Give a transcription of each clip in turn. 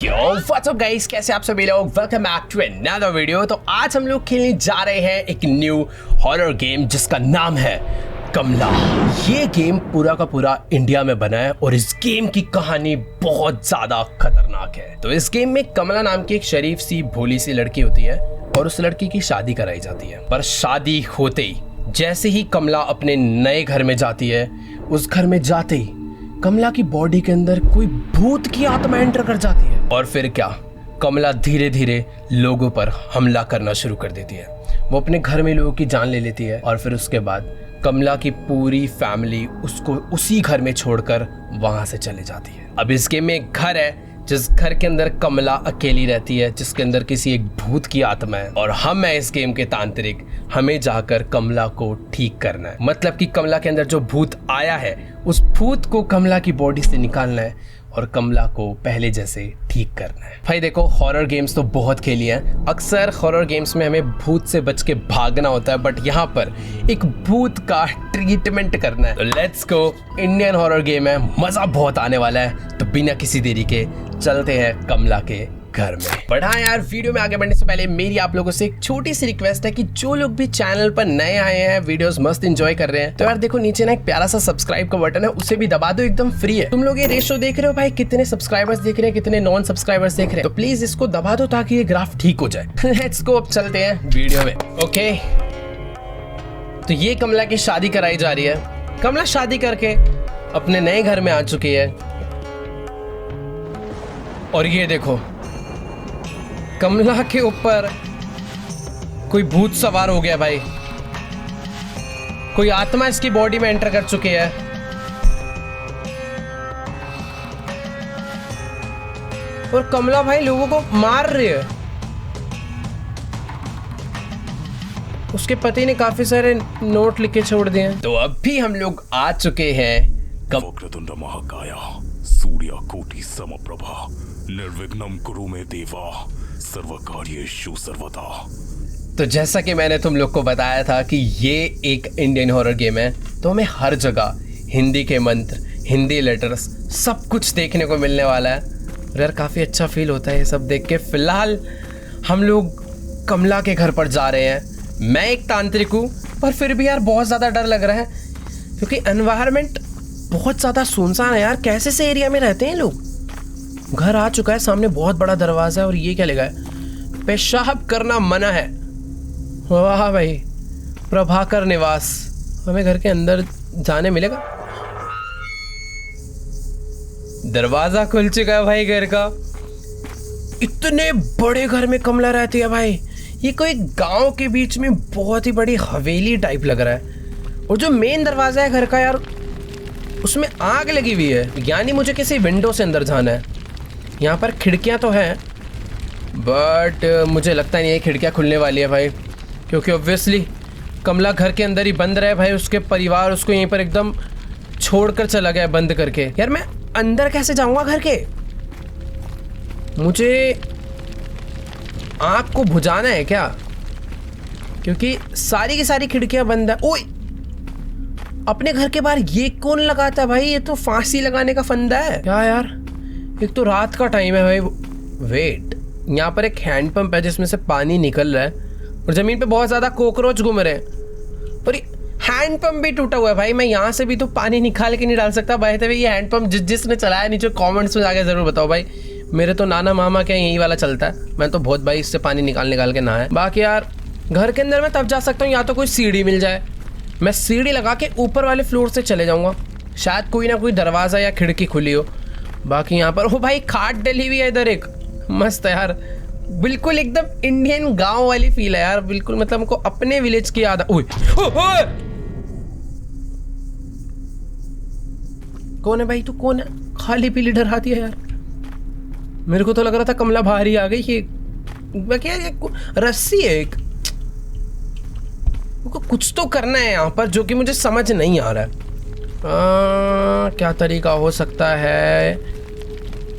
Yo what's up guys, कैसे आप सभी लोग। Welcome back to another video. तो आज हम लोग खेलने जा रहे हैं एक न्यू हॉरर गेम जिसका नाम है कमला। ये गेम पूरा का पूरा इंडिया में बना है और इस गेम की कहानी बहुत ज्यादा खतरनाक है। तो इस गेम में कमला नाम की एक शरीफ सी भोली सी लड़की होती है और उस लड़की की शादी कराई जाती है। पर शादी होते ही जैसे ही कमला अपने नए घर में जाती है, उस घर में जाते ही कमला की बॉडी के अंदर कोई भूत की आत्मा एंटर कर जाती है। और फिर क्या, कमला धीरे धीरे लोगों पर हमला करना शुरू कर देती है। वो अपने घर में लोगों की जान ले लेती है और फिर उसके बाद कमला की पूरी फैमिली उसको उसी घर में छोड़कर वहां से चले जाती है। अब इस गेम में एक घर है जिस घर के अंदर कमला अकेली रहती है, जिसके अंदर किसी एक भूत की आत्मा है और हम है इस गेम के तांत्रिक। हमें जाकर कमला को ठीक करना है। मतलब कि कमला के अंदर जो भूत आया है उस भूत को कमला की बॉडी से निकालना है और कमला को पहले जैसे ठीक करना है। भाई देखो, हॉरर गेम्स तो बहुत खेली हैं। अक्सर हॉरर गेम्स में हमें भूत से बच के भागना होता है, बट यहाँ पर एक भूत का ट्रीटमेंट करना है। तो let's go, Indian horror game है, मजा बहुत आने वाला है। तो बिना किसी देरी के चलते हैं कमला के घर में। बट हाँ यार, वीडियो में आगे बढ़ने से पहले मेरी आप लोगों से एक छोटी सी रिक्वेस्ट है कि जो लोग भी चैनल पर नए आए हैं, वीडियोस मस्त एंजॉय कर रहे हैं, तो यार देखो नीचे ना एक प्यारा सा सब्सक्राइब का बटन है, उसे भी दबा दो, एकदम फ्री है। तुम लोग ये रेशो देख रहे हो भाई, कितने सब्सक्राइबर्स देख रहे हैं, कितने नॉन सब्सक्राइबर्स देख रहे हैं, तो प्लीज इसको दबा दो ताकि ये ग्राफ ठीक हो जाए। लेट्स गो, अब चलते हैं वीडियो में। ओके, तो ये कमला की शादी कराई जा रही है। कमला शादी करके अपने नए घर में आ चुकी है और ये देखो, कमला के ऊपर कोई भूत सवार हो गया भाई। कोई आत्मा इसकी बॉडी में एंटर कर चुकी है। और कमला भाई लोगों को मार रही है। उसके पति ने काफी सारे नोट लिख के छोड़ दिए हैं। तो अब भी हम लोग आ चुके हैं वक्रतुंड महाकाय सूर्यकोटि समप्रभा निर्विघ्नं कुरु मे देवा सर्वकार्येषु सर्वदा। तो जैसा कि मैंने तुम लोग को बताया था कि ये एक इंडियन हॉरर गेम है, तो हमें हर जगह हिंदी के मंत्र, हिंदी लेटर्स, सब कुछ देखने को मिलने वाला है। और यार काफ़ी अच्छा फील होता है ये सब देख के। फिलहाल हम लोग कमला के घर पर जा रहे हैं। मैं एक तांत्रिक हूँ, पर फिर भी यार बहुत ज़्यादा डर लग रहा है क्योंकि एनवायरनमेंट बहुत ज़्यादा सुनसान है यार। कैसे से एरिया में रहते हैं लोग। घर आ चुका है, सामने बहुत बड़ा दरवाजा है और ये क्या लिखा है, पेशाब करना मना है। वाह भाई, प्रभाकर निवास। हमें घर के अंदर जाने मिलेगा। दरवाजा खुल चुका है भाई घर का। इतने बड़े घर में कमला रहती है भाई। ये कोई गांव के बीच में बहुत ही बड़ी हवेली टाइप लग रहा है। और जो मेन दरवाजा है घर का यार, उसमें आग लगी हुई है, यानी मुझे किसी विंडो से अंदर जाना है। यहाँ पर खिड़कियाँ तो हैं, बट मुझे लगता नहीं है खिड़कियाँ खुलने वाली है भाई, क्योंकि ऑब्वियसली कमला घर के अंदर ही बंद रहे भाई। उसके परिवार उसको यहीं पर एकदम छोड़कर चला गया बंद करके। यार मैं अंदर कैसे जाऊँगा घर के। मुझे आँख को बुझाना है क्या, क्योंकि सारी की सारी खिड़कियाँ बंद है। ओए, अपने घर के बाहर ये कौन लगाता है भाई। ये तो फांसी लगाने का फंदा है क्या यार। एक तो रात का टाइम है भाई। वेट, यहाँ पर एक हैंडपंप है जिसमें से पानी निकल रहा है और जमीन पे बहुत ज़्यादा कॉकरोच घूम रहे हैं। और हैंडपंप भी टूटा हुआ है भाई। मैं यहाँ से भी तो पानी निकाल के नहीं डाल सकता। बहते हुए ये हैंडपंप जिसने चलाया नीचे कमेंट्स में जाके ज़रूर बताओ भाई। मेरे तो नाना मामा क्या यही वाला चलता है। मैं तो बहुत भाई इससे पानी निकाल के नहाया। बाकी यार घर के अंदर मैं तब जा सकता हूँ या तो कोई सीढ़ी मिल जाए। मैं सीढ़ी लगा के ऊपर वाले फ्लोर से चले जाऊँगा, शायद कोई ना कोई दरवाज़ा या खिड़की खुली हो। बाकी यहाँ पर ओ भाई खाट डली हुई है इधर एक, मस्त है यार। बिल्कुल एकदम इंडियन गांव वाली फील है यार। बिल्कुल मतलब हमको अपने विलेज की याद। ओए कौन है भाई तू, कौन है। खाली पीली डराती है यार। मेरे को तो लग रहा था कमला बाहर ही आ गई। ये क्या रस्सी है एक। कुछ तो करना है यहाँ पर जो कि मुझे समझ नहीं आ रहा है। क्या तरीका हो सकता है।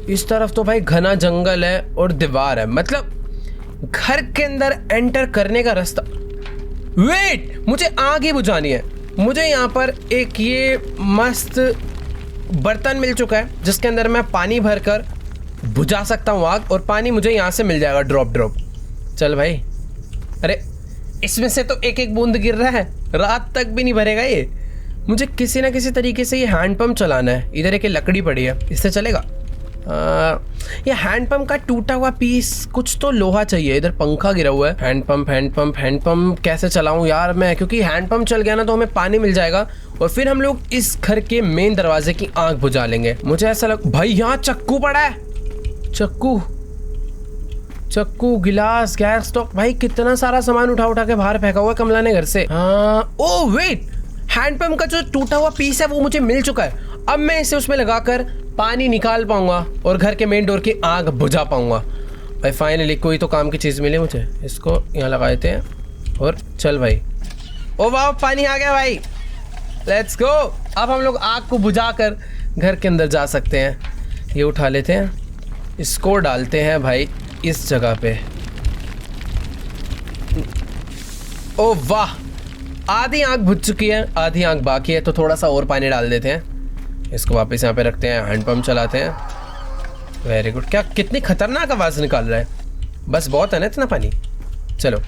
इस तरफ तो भाई घना जंगल है और दीवार है, मतलब घर के अंदर एंटर करने का रास्ता। वेट, मुझे आग ही बुझानी है। मुझे यहाँ पर एक ये मस्त बर्तन मिल चुका है जिसके अंदर मैं पानी भरकर बुझा सकता हूँ आग, और पानी मुझे यहाँ से मिल जाएगा ड्रॉप। चल भाई, अरे इसमें से तो एक एक बूंद गिर रहा है, रात तक भी नहीं भरेगा ये। मुझे किसी ना किसी तरीके से ये हैंड पंप चलाना है। इधर एक लकड़ी पड़ी है, इससे चलेगा? ये हैंड पंप का टूटा हुआ पीस, कुछ तो लोहा चाहिए। इधर पंखा गिरा हुआ है। हैंड पंप कैसे चलाऊं यार मैं, क्योंकि हैंड पंप चल गया ना तो हमें पानी मिल जाएगा और फिर हम लोग इस घर के मेन दरवाजे की आंख बुझा लेंगे। मुझे ऐसा लग भाई यहाँ चक्कू पड़ा है, चक्कू गिलास, गैस स्टोव। भाई कितना सारा सामान उठा के बाहर फेंका हुआ कमला ने घर से। ओ वेट, हैंड पंप का जो टूटा हुआ पीस है वो मुझे मिल चुका है। अब मैं इसे उसमें लगाकर पानी निकाल पाऊंगा और घर के मेन डोर की आग बुझा पाऊंगा। भाई फाइनली कोई तो काम की चीज़ मिली मुझे। इसको यहाँ लगा देते हैं और चल भाई। ओ वाह, पानी आ गया भाई, लेट्स गो। अब हम लोग आग को बुझाकर घर के अंदर जा सकते हैं। ये उठा लेते हैं, इसको डालते हैं भाई इस जगह पे। ओ वाह, आधी आग बुझ चुकी है, आधी आग बाकी है, तो थोड़ा सा और पानी डाल देते हैं। इसको वापस यहाँ पे रखते हैं, हैंड पंप चलाते हैं। Very good. क्या कितनी खतरनाक आवाज़ निकाल रहा है, बस बहुत है ना इतना पानी। चलो,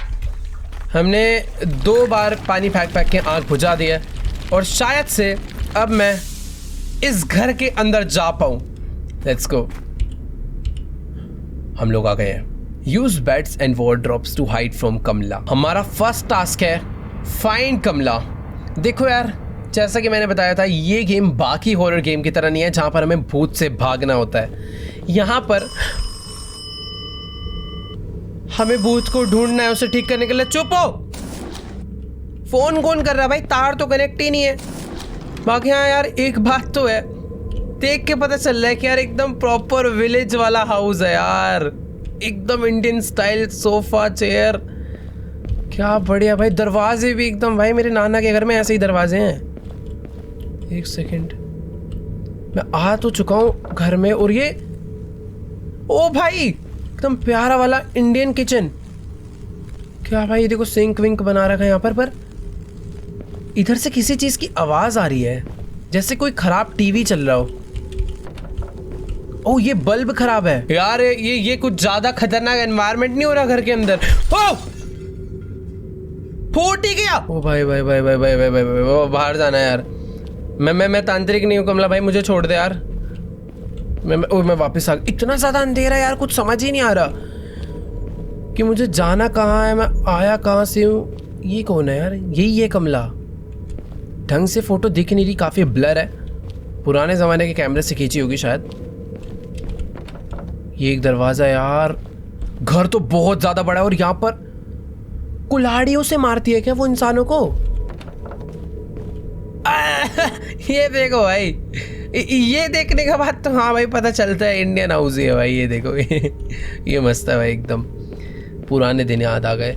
हमने 2 बार पानी फेंक के आग बुझा दी है और शायद से अब मैं इस घर के अंदर जा पाऊँ। Let's go. हम लोग आ गए हैं। Use beds and wardrobes to hide from Kamla. हमारा फर्स्ट टास्क है फाइंड कमला। देखो यार, जैसा कि मैंने बताया था, ये गेम बाकी हॉरर गेम की तरह नहीं है जहां पर हमें भूत से भागना होता है। यहां पर हमें भूत को ढूंढना है, उसे ठीक करने के लिए। चुप हो, फोन कौन कर रहा है भाई, तार तो कनेक्ट ही नहीं है। बाकी हाँ यार, एक बात तो है, देख के पता चल रहा है कि यार एकदम प्रॉपर विलेज वाला हाउस है यार, एकदम इंडियन स्टाइल, सोफा चेयर, क्या बढ़िया भाई। दरवाजे भी एकदम, भाई मेरे नाना के घर में ऐसे ही दरवाजे हैं। एक सेकंड, मैं आ तो चुका हूँ घर में, और ये ओ भाई एकदम प्यारा वाला इंडियन किचन। क्या भाई, देखो सिंक विंक बना रखा है यहाँ पर इधर से किसी चीज की आवाज आ रही है, जैसे कोई खराब टीवी चल रहा हो। ओ ये बल्ब खराब है यार, ये कुछ ज्यादा खतरनाक एनवायरनमेंट नहीं हो रहा घर के अंदर। ओ फूट ही गया। ओ भाई भाई भाई भाई भाई भाई भाई, भाई बाहर जाना है यार। मैं तांत्रिक नहीं हूँ कमला भाई, मुझे छोड़ दे यार। मैं वापस आ गया। इतना ज्यादा अंधेरा यार, कुछ समझ ही नहीं आ रहा कि मुझे जाना कहाँ है, मैं आया कहाँ से हूँ। ये कौन है यार? यही है कमला। ढंग से फोटो दिख नहीं रही, काफी ब्लर है, पुराने जमाने के कैमरे से खींची होगी शायद। ये एक दरवाजा यार, घर तो बहुत ज्यादा बड़ा है, और यहाँ पर कुल्हाड़ियों से मारती है क्या वो इंसानों को? ये देखो भाई, ये देखने के बाद तो हाँ भाई पता चलता है इंडियन हाउस ही है भाई। ये देखो ये मस्त है भाई, एकदम पुराने दिन याद आ गए।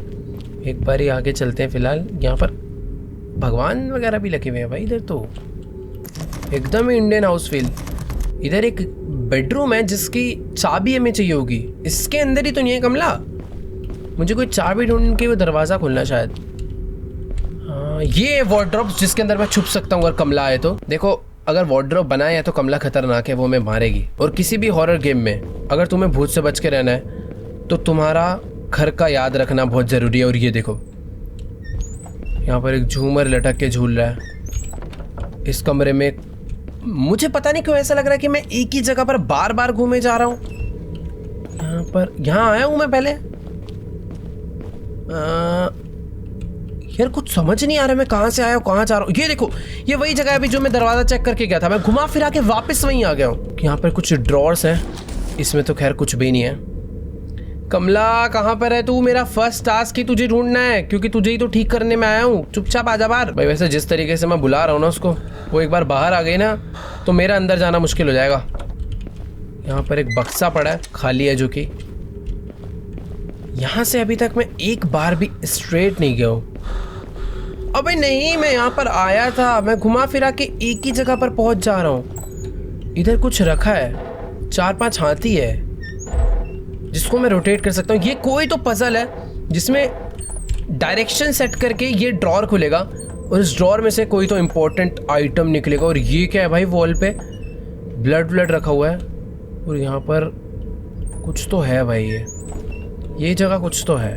एक बार ही आगे चलते हैं। फिलहाल यहाँ पर भगवान वगैरह भी लगे हुए हैं भाई। इधर तो एकदम ही इंडियन हाउस फील। इधर एक बेडरूम है जिसकी चाबी हमें चाहिए होगी, इसके अंदर ही तो नहीं है कमला। मुझे कोई चाबी ढूंढ के वो दरवाज़ा खोलना शायद। हाँ, ये वार्डरोब जिसके अंदर मैं छुप सकता हूँ अगर कमला आए तो। देखो, अगर वार्डरोब बनाया है तो कमला खतरनाक है, वो हमें मारेगी। और किसी भी हॉरर गेम में अगर तुम्हें भूत से बच के रहना है तो तुम्हारा घर का याद रखना बहुत ज़रूरी है। और ये देखो, यहाँ पर एक झूमर लटक के झूल रहा है इस कमरे में। मुझे पता नहीं क्यों ऐसा लग रहा है कि मैं एक ही जगह पर बार बार घूमे जा रहा हूँ। यहाँ आया हूँ मैं पहले। यार कुछ समझ नहीं आ रहा मैं कहाँ से आया हूँ, कहाँ जा रहा हूँ। ये देखो, ये वही जगह है अभी जो मैं दरवाज़ा चेक करके गया था। मैं घुमा फिरा के वापस वहीं आ गया हूँ। यहाँ पर कुछ ड्रॉर्स हैं, इसमें तो खैर कुछ भी नहीं है। कमला कहाँ पर है तू? मेरा फर्स्ट टास्क ही तुझे ढूंढना है, क्योंकि तुझे ही तो ठीक करने में आया हूँ। चुपचाप आजा बाहर। भाई वैसे जिस तरीके से मैं बुला रहा हूँ ना उसको, वो एक बार बाहर आ गई ना तो मेरा अंदर जाना मुश्किल हो जाएगा। यहाँ पर एक बक्सा पड़ा है, खाली है, जो कि यहाँ से अभी तक मैं एक बार भी स्ट्रेट नहीं गया हूँ। अबे नहीं, मैं यहाँ पर आया था, मैं घुमा फिरा के एक ही जगह पर पहुँच जा रहा हूँ। इधर कुछ रखा है, 4-5 हाथी है जिसको मैं रोटेट कर सकता हूँ। ये कोई तो पजल है जिसमें डायरेक्शन सेट करके ये ड्रॉर खुलेगा और इस ड्रॉर में से कोई तो इम्पोर्टेंट आइटम निकलेगा। और ये क्या है भाई? वॉल पे ब्लड रखा हुआ है और यहाँ पर कुछ तो है भाई, ये जगह कुछ तो है,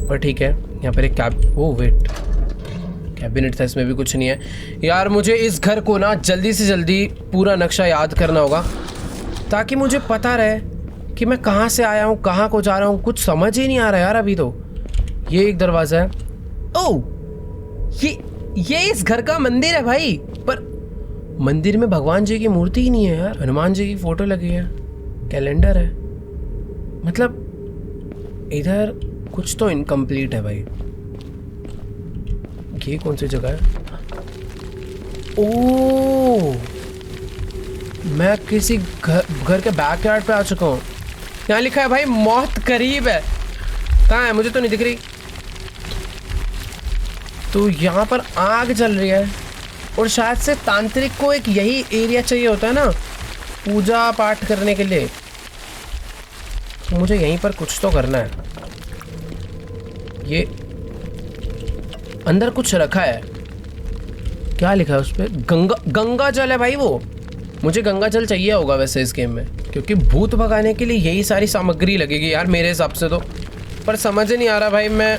पर ठीक है। यहाँ पर एक ओ वेट, कैबिनेट था, इसमें भी कुछ नहीं है यार। मुझे इस घर को ना जल्दी से जल्दी पूरा नक्शा याद करना होगा ताकि मुझे पता रहे कि मैं कहाँ से आया हूँ, कहाँ को जा रहा हूँ। कुछ समझ ही नहीं आ रहा यार अभी तो। ये एक दरवाज़ा है। ओह, ये इस घर का मंदिर है भाई, पर मंदिर में भगवान जी की मूर्ति ही नहीं है यार। हनुमान जी की फोटो लगी है, कैलेंडर है, मतलब इधर कुछ तो इनकम्प्लीट है भाई। ये कौन सी जगह है? ओह, मैं किसी घर के बैकयार्ड पे आ चुका हूँ। यहाँ लिखा है भाई मौत करीब है। कहाँ है? मुझे तो नहीं दिख रही। तो यहाँ पर आग जल रही है और शायद से तांत्रिक को एक यही एरिया चाहिए होता है ना पूजा पाठ करने के लिए। तो मुझे यहीं पर कुछ तो करना है। ये अंदर कुछ रखा है, क्या लिखा है उस पर? गंगा जल है भाई वो। मुझे गंगा जल चाहिए होगा वैसे इस गेम में, क्योंकि भूत भगाने के लिए यही सारी सामग्री लगेगी यार मेरे हिसाब से तो। पर समझ नहीं आ रहा भाई मैं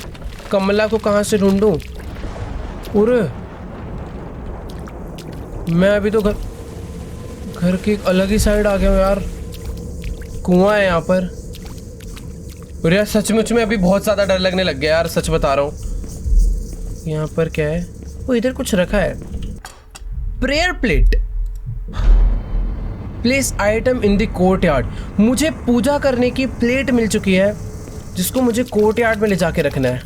कमला को कहाँ से ढूंढूं। अरे मैं अभी तो घर की एक अलग ही साइड आ गया हूँ यार। कुआं है यहाँ पर। और यार सचमुच में अभी बहुत ज़्यादा डर लगने लग गया यार, सच बता रहा हूँ। यहाँ पर क्या है? वो इधर कुछ रखा है, prayer plate. Place item in the courtyard. मुझे पूजा करने की प्लेट मिल चुकी है जिसको मुझे कोर्टयार्ड में ले जाके रखना है।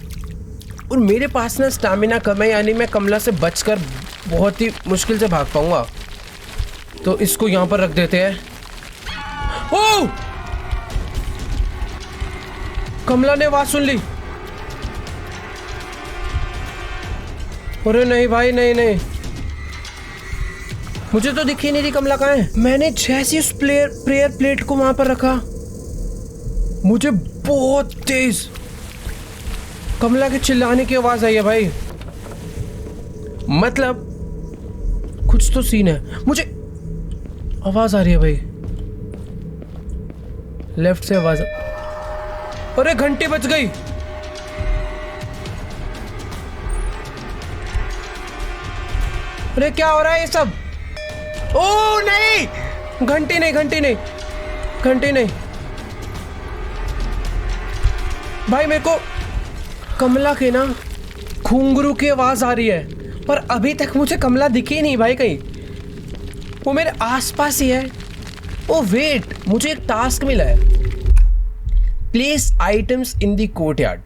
और मेरे पास ना स्टैमिना कम है, यानी मैं कमला से बचकर बहुत ही मुश्किल से भाग पाऊंगा। तो इसको यहाँ पर रख देते हैं। ओह, कमला ने आवाज सुन ली। अरे नहीं भाई, नहीं, मुझे तो दिख ही नहीं रही कमला कहाँ है। मैंने जैसे उस प्रेयर प्लेट को वहां पर रखा, मुझे बहुत तेज कमला के चिल्लाने की आवाज आई है भाई। मतलब कुछ तो सीन है। मुझे आवाज आ रही है भाई, लेफ्ट से आवाज। अरे घंटी बज गई। अरे क्या हो रहा है ये सब? ओ नहीं, घंटी नहीं भाई। मेरे को कमला के ना घुंघरू की आवाज आ रही है, पर अभी तक मुझे कमला दिखी नहीं भाई कहीं। वो मेरे आसपास ही है। ओ वेट, मुझे एक टास्क मिला है। Place items in the courtyard.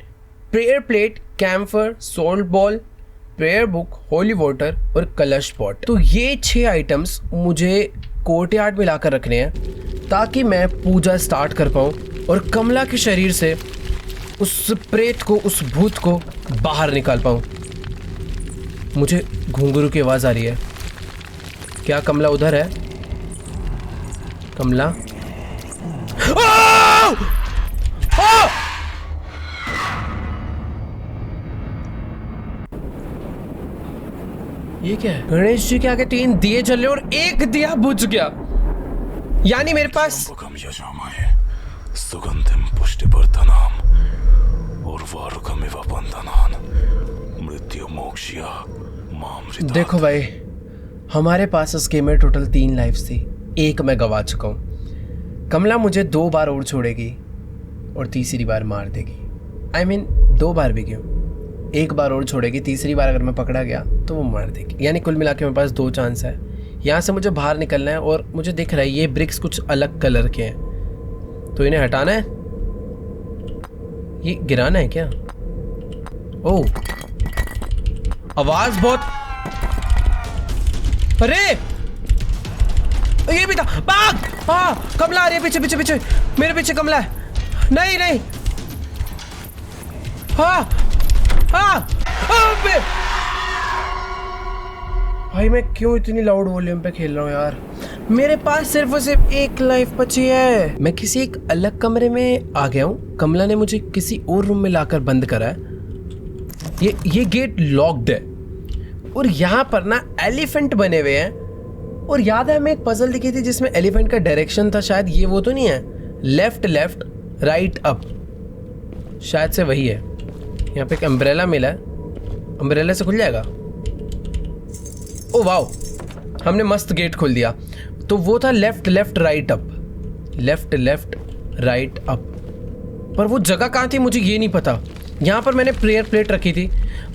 Prayer plate, camphor, salt bowl, prayer book, holy water और कलश पॉट। तो ये 6 आइटम्स मुझे कोर्टयार्ड में लाकर रखने हैं ताकि मैं पूजा स्टार्ट कर पाऊँ और कमला के शरीर से उस प्रेत को, उस भूत को बाहर निकाल पाऊँ। मुझे घुंघरू की आवाज़ आ रही है। क्या कमला उधर है? कमला? ये क्या है? गणेश जी के आगे 3 दिए जल रहे और 1 दिया बुझ गया। यानी मेरे पास सुगंधिम पुष्टिवर्धनम उर्वारुकमिव बंधनान मृत्यु मोक्षया मामृता। देखो भाई, हमारे पास इस गेम में टोटल 3 लाइफ्स थी, 1 मैं गवा चुका हूँ। कमला मुझे 2 बार और छोड़ेगी और तीसरी बार मार देगी। I mean 2 बार भी क्यों, 1 बार और छोड़ेगी, तीसरी बार अगर मैं पकड़ा गया तो वो मार देगी। यानी कुल मिला के मेरे पास 2 चांस है। यहाँ से मुझे बाहर निकलना है और मुझे दिख रहा है ये ब्रिक्स कुछ अलग कलर के हैं, तो इन्हें हटाना है। ये गिराना है क्या? ओह, आवाज बहुत। अरे ये भी था। भाग! हाँ, कमला आ रही है पीछे पीछे पीछे, मेरे पीछे कमला है। नहीं, हाँ भाई, मैं क्यों इतनी लाउड वॉल्यूम पे खेल रहा हूँ यार? मेरे पास सिर्फ और सिर्फ 1 लाइफ बची है। मैं किसी एक अलग कमरे में आ गया हूँ। कमला ने मुझे किसी और रूम में लाकर बंद करा है। ये गेट लॉक्ड है और यहाँ पर ना एलिफेंट बने हुए हैं। और याद है हमें एक पजल दिखी थी जिसमें एलिफेंट का डायरेक्शन था, शायद ये वो तो नहीं है, लेफ्ट लेफ्ट राइट अप, शायद से वही है। यहाँ पे एक अम्ब्रेला मिला है, अम्ब्रेला से खुल जाएगा। ओ वाओ, हमने मस्त गेट खोल दिया। तो वो था left left right up, left left right up, पर वो जगह कहाँ थी मुझे ये नहीं पता। यहाँ पर मैंने प्रेयर प्लेट रखी थी।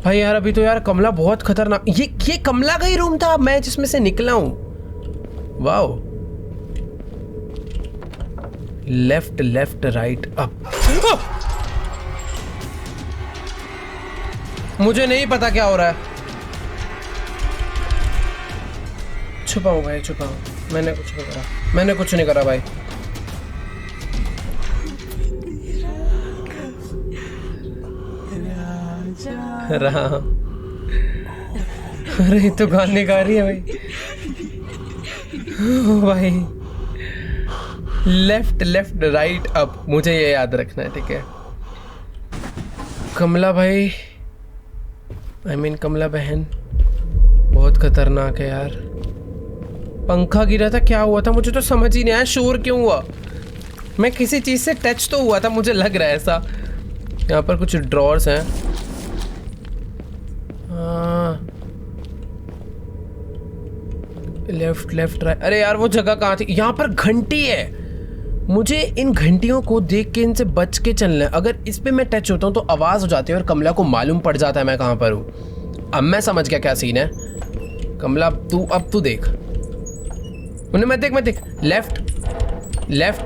भाई यार अभी तो यार कमला बहुत खतरनाक, ये कमला का ही रूम था मैं जिसमें से निकला हूँ। Wow, left left right up. मुझे नहीं पता क्या हो रहा है। छुपाओ भाई छुपाओ, मैंने कुछ नहीं करा, मैंने कुछ नहीं करा भाई। राम, अरे तो गाने गा रही है भाई। ओ भाई, लेफ्ट लेफ्ट राइट अप, मुझे ये याद रखना है, ठीक है। कमला भाई, आई मीन कमला बहन बहुत खतरनाक है यार। पंखा गिरा था, क्या हुआ था मुझे तो समझ ही नहीं आया। शोर क्यों हुआ? मैं किसी चीज से टच तो हुआ था, मुझे लग रहा है ऐसा। यहाँ पर कुछ ड्रॉर्स हैं। लेफ्ट लेफ्ट राइट, अरे यार वो जगह कहाँ थी? यहाँ पर घंटी है, मुझे इन घंटियों को देख के इनसे बच के चलना है। अगर इस पे मैं टच होता हूँ तो आवाज हो जाती है और कमला को मालूम पड़ जाता है मैं कहाँ पर हूँ। अब मैं समझ गया क्या सीन है। कमला अब तू देख, उन्हें मैं देख लेफ्ट लेफ्ट,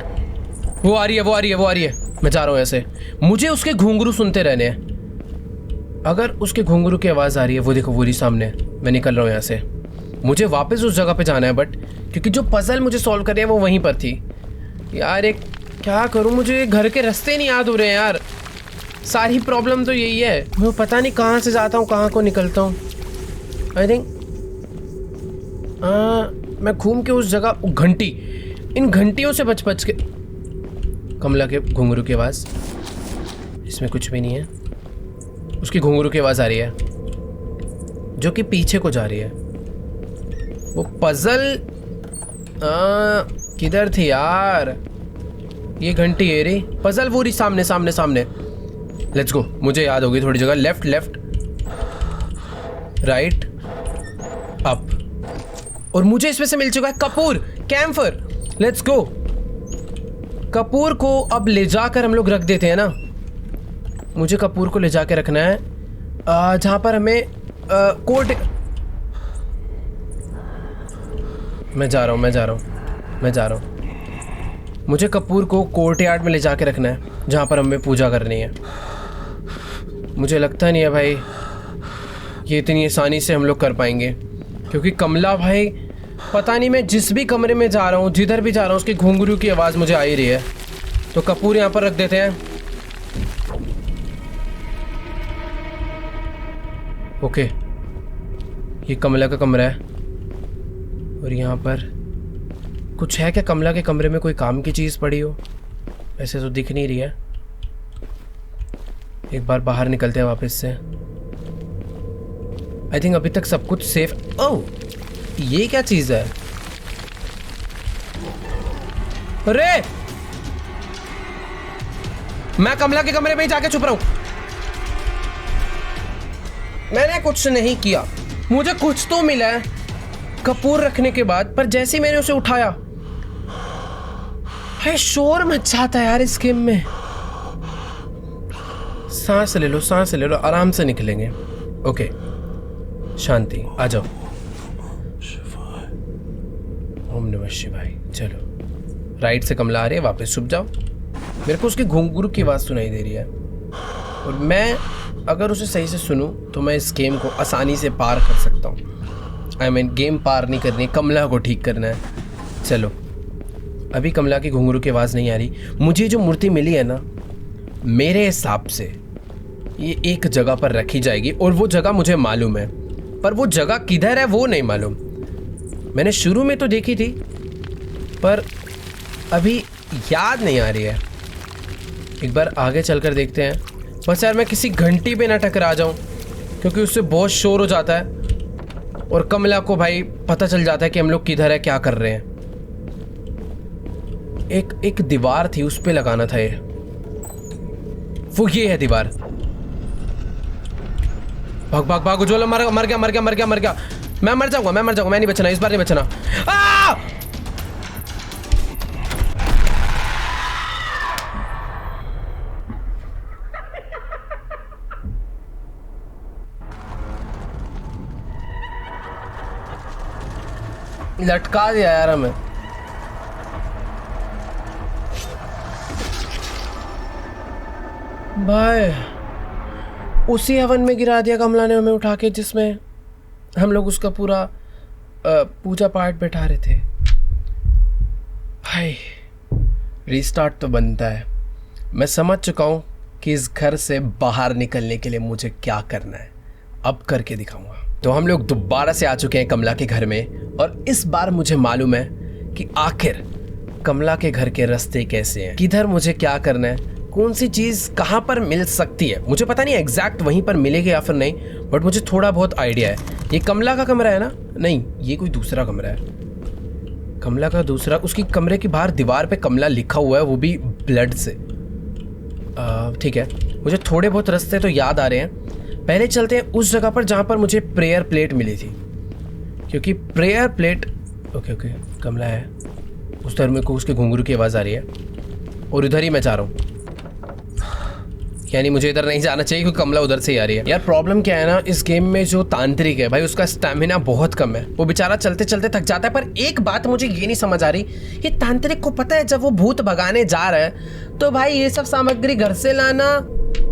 वो आ रही है वो आ रही है वो आ रही है। मैं जा रहा हूँ ऐसे, मुझे उसके घुंघरू सुनते रहने हैं। अगर उसके घुंघरू की आवाज़ आ रही है, वो देखो वो रही सामने, मैं निकल रहा हूँ यहाँ से। मुझे वापस उस जगह पे जाना है, बट क्योंकि जो पजल मुझे सॉल्व करनी है वो वहीं पर थी। यार एक क्या करूँ, मुझे घर के रास्ते नहीं याद हो रहे हैं यार। सारी प्रॉब्लम तो यही है, मैं पता नहीं कहाँ से जाता हूँ कहाँ को निकलता हूँ। आई थिंक मैं घूम के उस जगह, घंटी, इन घंटियों से बच के। कमला के घुंघरू की आवाज़, इसमें कुछ भी नहीं है। उसकी घुंघरू की आवाज़ आ रही है जो कि पीछे को जा रही है। वो पजल किधर थी यार? ये घंटी है रही, पजल वो रही सामने सामने सामने। लेट्स गो, मुझे याद होगी थोड़ी जगह। लेफ्ट लेफ्ट राइट अप, और मुझे इसमें से मिल चुका है कपूर, कैम्फर। Let's go. कपूर को अब ले जाकर हम लोग रख देते हैं ना। मुझे कपूर को ले जाकर रखना है जहाँ पर हमें कोर्ट। मैं जा रहा हूँ। मुझे कपूर को कोर्ट यार्ड में ले जाके रखना है जहाँ पर हमें पूजा करनी है। मुझे लगता नहीं है भाई ये इतनी आसानी से हम लोग कर पाएंगे, क्योंकि कमला भाई पता नहीं, मैं जिस भी कमरे में जा रहा हूँ, जिधर भी जा रहा हूँ, उसकी घुंघरू की आवाज़ मुझे आ ही रही है। तो कपूर यहाँ पर रख देते हैं। ओके, ये कमला का कमरा है, और यहाँ पर कुछ है क्या? कमला के कमरे में कोई काम की चीज़ पड़ी हो? ऐसे तो दिख नहीं रही है। एक बार बाहर निकलते हैं वापस से। आई थिंक अभी तक सब कुछ सेफ। ओह, ये क्या चीज़ है? अरे मैं कमला के कमरे में ही जाके छुप रहा हूं। मैंने कुछ नहीं किया, मुझे कुछ तो मिला है कपूर रखने के बाद, पर जैसे ही मैंने उसे उठाया, भाई शोर मच जाता है यार इस गेम में। सांस ले लो, आराम से निकलेंगे। ओके, शांति, आ जाओ। ओम नमः शिवाय। चलो, राइट से कमला आ रही है, वापस छुप जाओ। मेरे को उसकी घुंघरू की आवाज़ सुनाई दे रही है, और मैं अगर उसे सही से सुनूं तो मैं इस गेम को आसानी से पार कर सकता हूँ। आई मीन गेम पार नहीं करनी, कमला को ठीक करना है। चलो, अभी कमला की घुंघरू की आवाज़ नहीं आ रही। मुझे जो मूर्ति मिली है ना, मेरे हिसाब से ये एक जगह पर रखी जाएगी, और वो जगह मुझे मालूम है, पर वो जगह किधर है वो नहीं मालूम। मैंने शुरू में तो देखी थी, पर अभी याद नहीं आ रही है। एक बार आगे चलकर देखते हैं। बस यार मैं किसी घंटी पे ना टकरा जाऊं, क्योंकि उससे बहुत शोर हो जाता है, और कमला को भाई पता चल जाता है कि हम लोग किधर है, क्या कर रहे हैं। एक दीवार थी, उस पे लगाना था ये। वो ये है दीवार। भाग भाग भाग, उज्ज्वल मर गया मर गया मर गया मर गया। मैं मर जाऊंगा, मैं नहीं बचना, इस बार नहीं बचना। लटका दिया यार हमें। भाई उसी हवन में गिरा दिया कमला ने हमें उठा के, जिसमें हम लोग उसका पूरा पूजा पाठ बैठा रहे थे। भाई रीस्टार्ट तो बनता है। मैं समझ चुका हूँ कि इस घर से बाहर निकलने के लिए मुझे क्या करना है, अब करके दिखाऊंगा। तो हम लोग दोबारा से आ चुके हैं कमला के घर में, और इस बार मुझे मालूम है कि आखिर कमला के घर के रास्ते कैसे हैं, किधर मुझे क्या करना है, कौन सी चीज़ कहाँ पर मिल सकती है। मुझे पता नहीं एग्जैक्ट वहीं पर मिलेगी या फिर नहीं, बट मुझे थोड़ा बहुत आइडिया है। ये कमला का कमरा है ना? नहीं, ये कोई दूसरा कमरा है। कमला का दूसरा, उसकी कमरे की बाहर दीवार पे कमला लिखा हुआ है, वो भी ब्लड से। ठीक है, मुझे थोड़े बहुत रास्ते तो याद आ रहे हैं। पहले चलते हैं उस जगह पर जहाँ पर मुझे प्रेयर प्लेट मिली थी, क्योंकि प्रेयर प्लेट ओके कमला है उस तरह। मेरे को उसके घुंघरू की आवाज़ आ रही है, और उधर ही मैं जा रहा हूँ। यानी मुझे इधर नहीं जाना चाहिए क्योंकि कमला उधर से ही आ रही है। यार प्रॉब्लम क्या है ना, इस गेम में जो तांत्रिक है भाई, उसका स्टैमिना बहुत कम है। वो बेचारा चलते चलते थक जाता है। पर एक बात मुझे ये नहीं समझ आ रही, ये तांत्रिक को पता है जब वो भूत भगाने जा रहा है तो भाई ये सब सामग्री घर से लाना,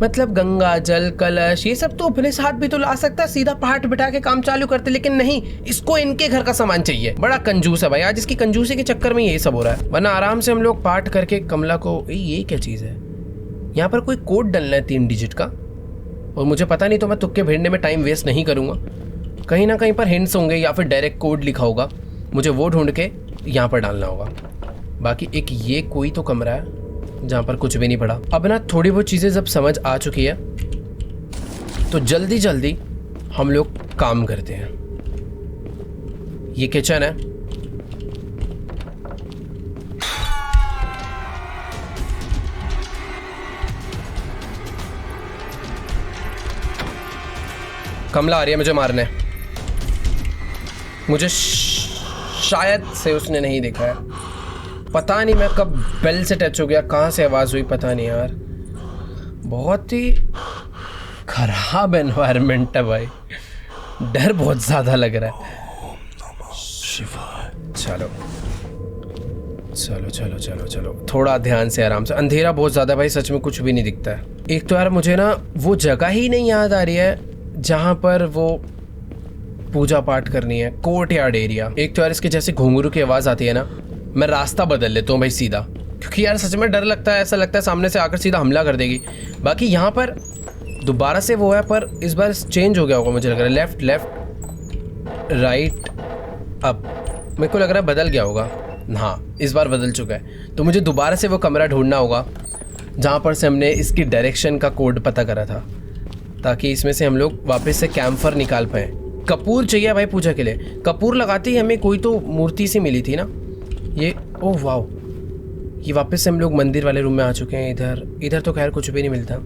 मतलब गंगा जल, कलश, ये सब तो अपने साथ भी तो ला सकता है, सीधा पहाड़ बिठा के काम चालू करते। लेकिन नहीं, इसको इनके घर का सामान चाहिए। बड़ा कंजूस है भाई, आज इसकी कंजूसी के चक्कर में यही सब हो रहा है। वरना आराम से हम लोग पाठ करके कमला को। ये क्या चीज़ है? यहाँ पर कोई कोड डलना है 3 डिजिट का, और मुझे पता नहीं, तो मैं तुक्के भिड़ने में टाइम वेस्ट नहीं करूँगा। कहीं ना कहीं पर हिंट्स होंगे या फिर डायरेक्ट कोड लिखा होगा, मुझे वो ढूंढ के यहाँ पर डालना होगा। बाकी एक ये कोई तो कमरा है जहाँ पर कुछ भी नहीं पड़ा। अब ना थोड़ी बहुत चीज़ें जब समझ आ चुकी है तो जल्दी जल्दी हम लोग काम करते हैं। ये किचन है, कमला आ रही है मुझे मारने। मुझे शायद से उसने नहीं देखा है, पता नहीं मैं कब बेल से टच हो गया, कहाँ से आवाज़ हुई पता नहीं यार। बहुत ही खराब एनवायरनमेंट है भाई, डर बहुत ज़्यादा लग रहा है। चलो चलो चलो चलो चलो, थोड़ा ध्यान से आराम से। अंधेरा बहुत ज़्यादा भाई, सच में कुछ भी नहीं दिखता है। एक तो यार मुझे ना वो जगह ही नहीं याद आ रही है जहाँ पर वो पूजा पाठ करनी है। Court yard area. एक तो यार इसके जैसे घुंघरू की आवाज़ आती है ना, मैं रास्ता बदल लेता हूँ भाई सीधा, क्योंकि यार सच में डर लगता है। ऐसा लगता है सामने से आकर सीधा हमला कर देगी। बाकी यहाँ पर दोबारा से वो है, पर इस बार चेंज हो गया होगा मुझे लग रहा है। लेफ्ट लेफ्ट राइट अप, मेरे को लग रहा है बदल गया होगा। हाँ, इस बार बदल चुका है। तो मुझे दोबारा से वो कमरा ढूंढना होगा जहाँ पर से हमने इसकी डायरेक्शन का कोड पता करा था, ताकि इसमें से हम लोग वापस से कैम्फर निकाल पाए। कपूर चाहिए भाई पूजा के लिए। कपूर लगाते ही हमें कोई तो मूर्ति सी मिली थी ना ये। ओह वाओ, ये वापस से हम लोग मंदिर वाले रूम में आ चुके हैं। इधर तो खैर कुछ भी नहीं मिलता।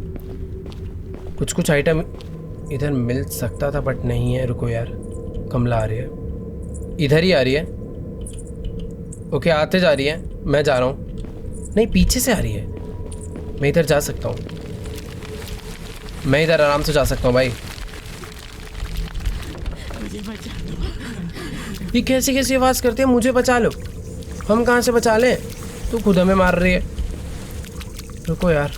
कुछ आइटम इधर मिल सकता था बट नहीं है। रुको यार, कमला आ रही है, इधर ही आ रही है। ओके, आते जा रही है, मैं जा रहा हूँ। नहीं, पीछे से आ रही है। मैं इधर जा सकता हूँ, मैं इधर आराम से जा सकता हूँ भाई। ये कैसी कैसी आवाज़ करती है, मुझे बचा लो। हम कहाँ से बचा लें, तू खुद हमें मार रही है। रुको यार,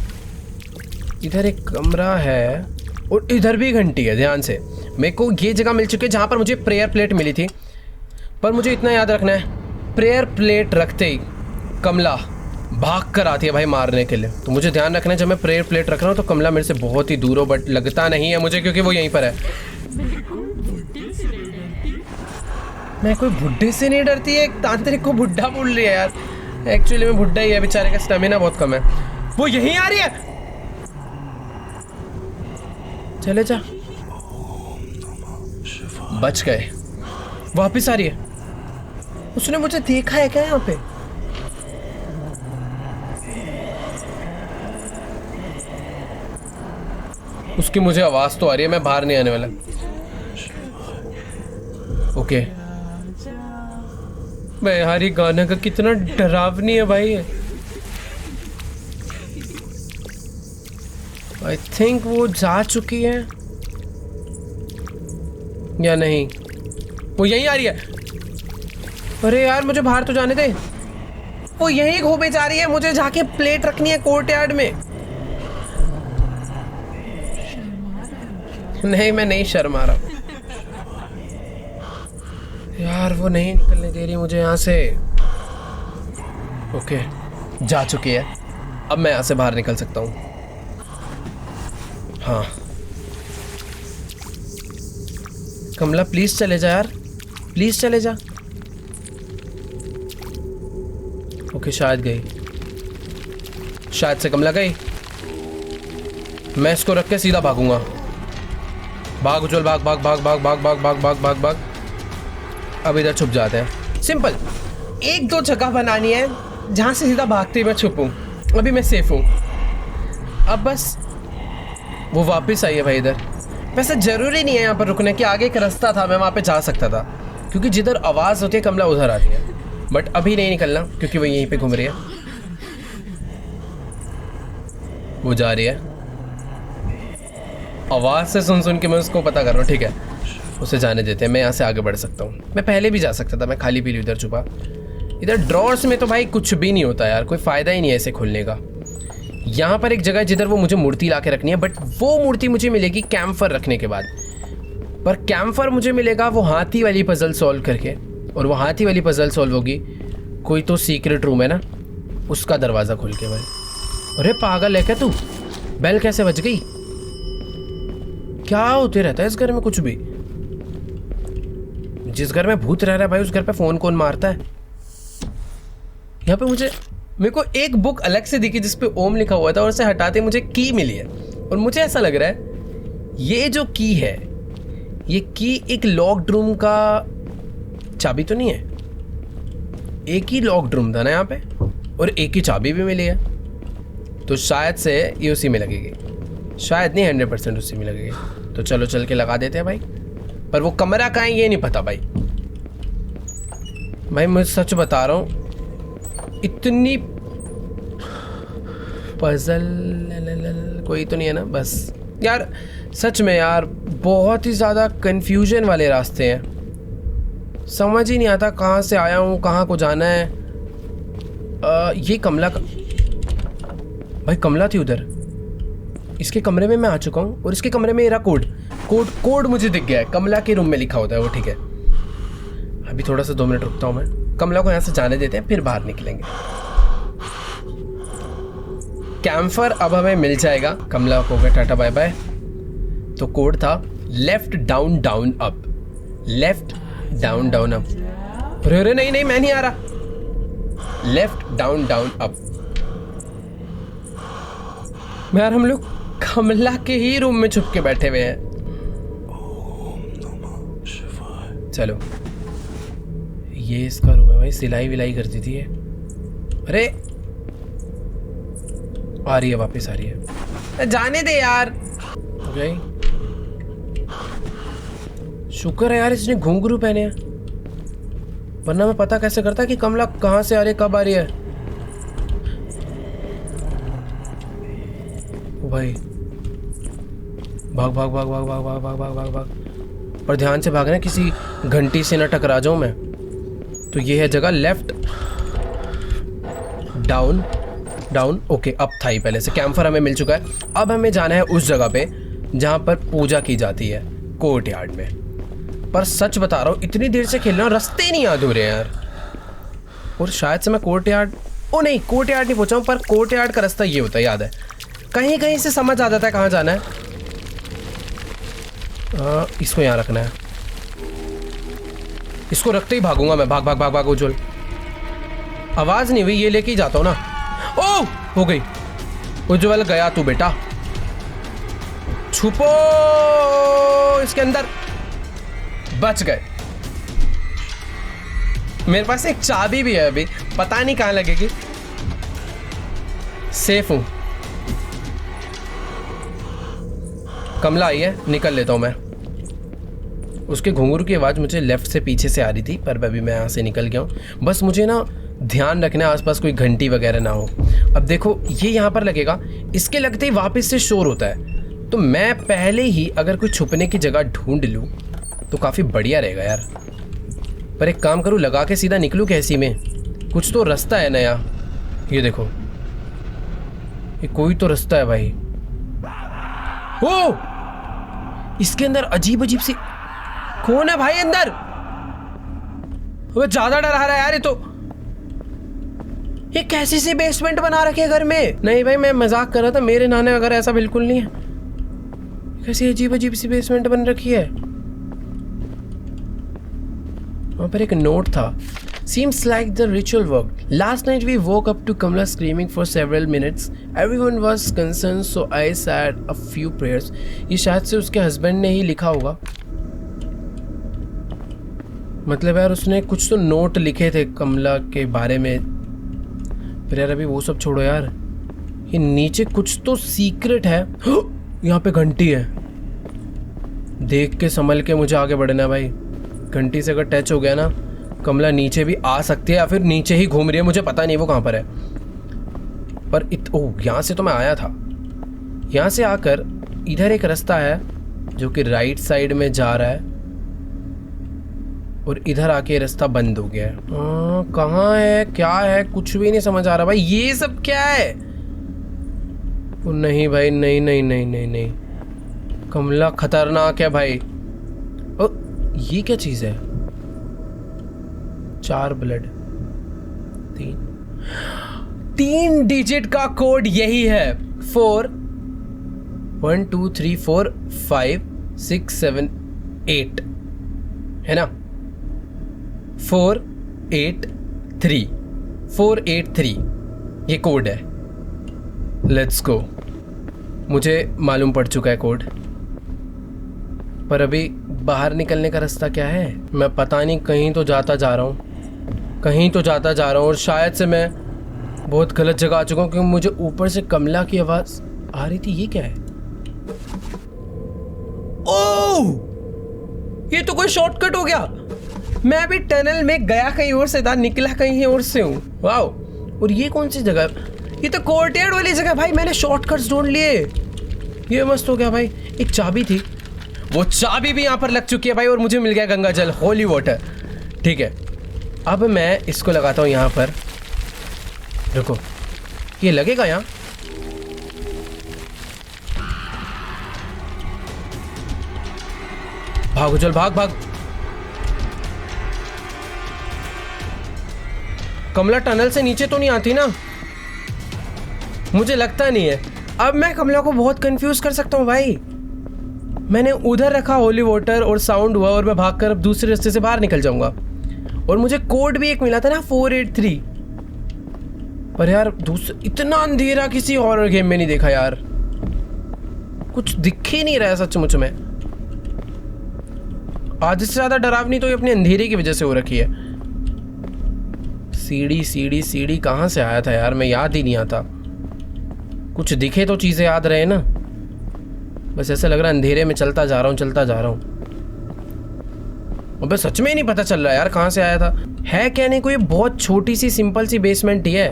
इधर एक कमरा है और इधर भी घंटी है। ध्यान से, मेरे को ये जगह मिल चुकी है जहाँ पर मुझे प्रेयर प्लेट मिली थी। पर मुझे इतना याद रखना है, प्रेयर प्लेट रखते ही कमला भाग कर आती है भाई मारने के लिए। तो मुझे ध्यान रखना है, जब मैं प्रेयर प्लेट रख रहा हूँ तो कमला मेरे से बहुत ही दूर हो, बट लगता नहीं है मुझे क्योंकि वो यहीं पर है। मैं कोई बुड्ढे से नहीं डरती है, एक तांत्रिक को बुड्ढा बोल रही है यार। एक्चुअली में बुड्ढा ही है, बेचारे का स्टेमिना बहुत कम है। वो यहीं आ रही है, चले जा, बच गए। वापिस आ रही है। उसने मुझे देखा है क्या यहाँ पे? उसकी मुझे आवाज तो आ रही है, मैं बाहर नहीं आने वाला। ओके भाई यार ये गाना का कितना डरावनी है भाई। आई थिंक वो जा चुकी है या नहीं, वो यहीं आ रही है। अरे यार मुझे बाहर तो जाने दे, वो यहीं घूमे जा रही है, मुझे जाके प्लेट रखनी है कोर्टयार्ड में। नहीं मैं नहीं शर्मा रहा यार, वो नहीं निकलने दे रही मुझे यहाँ से। ओके जा चुकी है, अब मैं यहाँ से बाहर निकल सकता हूँ। हाँ कमला प्लीज चले जा यार, प्लीज चले जा। ओके शायद गई, शायद से कमला गई। मैं इसको रख के सीधा भागूंगा। भाग उज्जवल भाग भाग भाग भाग भाग भाग भाग भाग भाग भाग। अब इधर छुप जाते हैं। सिंपल, एक दो जगह बनानी है जहां से सीधा भागते हुए मैं छुपूं। अभी मैं सेफ हूं। अब बस वो वापस आई है भाई इधर। वैसे जरूरी नहीं है यहाँ पर रुकने की, आगे एक रास्ता था, मैं वहाँ पे जा सकता था, क्योंकि जिधर आवाज़ होती है कमला उधर आती है। बट अभी नहीं निकलना क्योंकि वो यहीं पे घूम रही है। वो जा रही है, आवाज़ से सुन सुन के मैं उसको पता कर रहा हूँ। ठीक है उसे जाने देते हैं, मैं यहाँ से आगे बढ़ सकता हूँ। मैं पहले भी जा सकता था, मैं खाली पीली उधर छुपा। इधर ड्रॉर्स में तो भाई कुछ भी नहीं होता यार, कोई फ़ायदा ही नहीं है इसे खोलने का। यहाँ पर एक जगह है जिधर वो मुझे मूर्ति ला के रखनी है, बट वो मूर्ति मुझे मिलेगी कैम्फर रखने के बाद। पर कैम्फर मुझे मिलेगा वो हाथी वाली पजल सॉल्व करके, और वो हाथी वाली पजल सॉल्व होगी कोई तो सीक्रेट रूम है ना, उसका दरवाज़ा खोल के भाई। अरे पागल है क्या तू, बेल कैसे बज गई? क्या होते रहता है इस घर में कुछ भी। जिस घर में भूत रह रहा है भाई उस घर पे फ़ोन कौन मारता है? यहाँ पे मेरे को एक बुक अलग से दिखी जिस पे ओम लिखा हुआ था, और उसे हटाते मुझे की मिली है। और मुझे ऐसा लग रहा है ये जो की है, ये की एक लॉक्ड रूम का चाबी तो नहीं है। एक ही लॉक्ड रूम था ना यहाँ पे, और एक ही चाबी भी मिली है, तो शायद से ये उसी में लगेगी। शायद नहीं, 100% उसी में लगेगी। तो चलो चल के लगा देते हैं भाई। पर वो कमरा कहाँ है ये नहीं पता भाई। मैं सच बता रहा हूँ, इतनी पजल कोई तो नहीं है ना बस। यार सच में यार बहुत ही ज़्यादा कंफ्यूजन वाले रास्ते हैं, समझ ही नहीं आता कहाँ से आया हूँ, कहाँ को जाना है। ये कमला का भाई, कमला थी उधर। इसके कमरे में मैं आ चुका हूँ, और इसके कमरे में मेरा कोड मुझे दिख गया है। कमला के रूम में लिखा होता है वो। ठीक है अभी थोड़ा सा 2 मिनट रुकता हूँ मैं। कमला को यहाँ से जाने देते हैं, फिर बाहर निकलेंगे। कैम्फर अब हमें मिल जाएगा। कमला को गया टाटा बाय बाय। तो कोड था left down down up, left down down up. अरे नहीं मैं नहीं आ रहा। Left down down up. यार हम लोग कमला के ही रूम में छुप के बैठे हुए हैं। चलो ये इसका रूम है भाई, सिलाई विलाई करती थी ये। अरे आ रही है, वापस आ रही है। जाने दे यार। गई। शुक्र है यार इसने घुंघरू पहने हैं, वरना मैं पता कैसे करता कि कमला कहाँ से आ रही है, कब आ रही है। ओ भाई भाग भाग भाग भाग भाग भाग भाग भाग भाग भाग। पर ध्यान से भागना, किसी घंटी से न टकरा जाऊं मैं। तो ये है जगह लेफ्ट डाउन डाउन। ओके अब था ही पहले से। कैम्फर हमें मिल चुका है। अब हमें जाना है उस जगह पे जहाँ पर पूजा की जाती है, कोर्टयार्ड में। पर सच बता रहा हूँ इतनी देर से खेल रहा हूँ, रास्ते नहीं याद हो रहे हैं यार। और शायद से मैं कोर्टयार्ड, ओ नहीं कोर्टयार्ड नहीं पहुँचा हूँ, पर कोर्टयार्ड का रास्ता ये होता है, याद है। कहीं कहीं से समझ आ जाता है कहाँ जाना है। इसको यहाँ रखना है, इसको रखते ही भागूंगा मैं। भाग भाग भाग भाग उज्जवल। आवाज नहीं हुई, ये लेके ही जाता हूँ ना। ओ हो गई। उज्जवल गया तू बेटा, छुपो इसके अंदर। बच गए। मेरे पास एक चाबी भी है, अभी पता नहीं कहाँ लगेगी। सेफ हूं। कमला आई है, निकल लेता हूँ मैं। उसके घुंघरू की आवाज़ मुझे लेफ्ट से पीछे से आ रही थी, पर अभी मैं यहाँ से निकल गया हूँ। बस मुझे ना ध्यान रखना है आसपास कोई घंटी वगैरह ना हो। अब देखो ये यहाँ पर लगेगा, इसके लगते ही वापस से शोर होता है, तो मैं पहले ही अगर कोई छुपने की जगह ढूंढ लूँ तो काफ़ी बढ़िया रहेगा यार। पर एक काम करूँ, लगा के सीधा निकलूँ कैसी में? कुछ तो रास्ता है नया। ये देखो, ये कोई तो रास्ता है भाई। ओ, इसके अंदर अजीब अजीब सी, कौन है भाई अंदर? वो ज्यादा डरा रहा है यार। ये कैसी सी बेसमेंट बना रखी है घर में? नहीं भाई मैं मजाक कर रहा था, मेरे नाने अगर ऐसा बिल्कुल नहीं है। कैसी अजीब अजीब सी बेसमेंट बन रखी है। वहां पर एक नोट था। Seems like the ritual worked. Last night we woke up to Kamla screaming for several minutes. Everyone was concerned, so I said a few prayers. ये शायद से उसके हस्बैंड ने ही लिखा होगा। मतलब यार उसने कुछ तो नोट लिखे थे कमला के बारे में। फिर यार अभी वो सब छोड़ो यार, ये नीचे कुछ तो सीक्रेट है। यहाँ पे घंटी है। देख के संभल के मुझे आगे बढ़ना है भाई। घंटी से अगर टच हो गया ना, कमला नीचे भी आ सकती है या फिर नीचे ही घूम रही है, मुझे पता नहीं वो कहाँ पर है। पर ओह, यहाँ से तो मैं आया था। यहाँ से आकर इधर एक रास्ता है जो कि राइट साइड में जा रहा है, और इधर आके रास्ता बंद हो गया है। कहाँ है, क्या है, कुछ भी नहीं समझ आ रहा भाई। ये सब क्या है? ओ नहीं भाई, नहीं नहीं नहीं नहीं नहीं, कमला खतरनाक है भाई। ओ ये क्या चीज़ है? 4 ब्लड, 3 डिजिट का कोड यही है। 4 1 2 3 4 5 6 7 8 है ना? 483 483 ये कोड है। Let's go. मुझे मालूम पड़ चुका है कोड, पर अभी बाहर निकलने का रास्ता क्या है? मैं पता नहीं, कहीं तो जाता जा रहा हूँ, कहीं तो जाता जा रहा हूँ, और शायद से मैं बहुत गलत जगह आ चुका हूँ, क्योंकि मुझे ऊपर से कमला की आवाज़ आ रही थी। ये क्या है? ओह, ये तो कोई शॉर्टकट हो गया। मैं अभी टनल में गया कहीं और से था, निकला कहीं और से हूँ। वाओ। और ये कौन सी जगह? ये तो कोर्टयार्ड वाली जगह भाई। मैंने शॉर्टकट्स ढूंढ लिए, ये मस्त हो गया भाई। एक चाबी थी, वो चाबी भी यहाँ पर लग चुकी है भाई, और मुझे मिल गया गंगा जल, होली वाटर। ठीक है, अब मैं इसको लगाता हूँ यहाँ पर। रुको, ये लगेगा यहाँ? भागो चल, भाग भाग। कमला टनल से नीचे तो नहीं आती ना? मुझे लगता नहीं है। अब मैं कमला को बहुत कंफ्यूज कर सकता हूँ भाई। मैंने उधर रखा होली वाटर और साउंड हुआ, और मैं भागकर अब दूसरे रास्ते से बाहर निकल जाऊंगा। और मुझे कोड भी एक मिला था ना, 483। पर यार इतना अंधेरा किसी हॉरर गेम में नहीं देखा यार। कुछ दिख ही नहीं रहा है सचमुच में। आज से ज्यादा डरावनी तो ये अपने अंधेरे की वजह से हो रखी है। सीढ़ी सीढ़ी सीढ़ी कहाँ से आया था यार, मैं याद ही नहीं आता। कुछ दिखे तो चीजें याद रहे ना। बस ऐसा लग रहा है अंधेरे में चलता जा रहा हूँ, चलता जा रहा हूँ। अबे सच में ही नहीं पता चल रहा यार कहाँ से आया था। है कहने को ये बहुत छोटी सी सिंपल सी बेसमेंट ही है,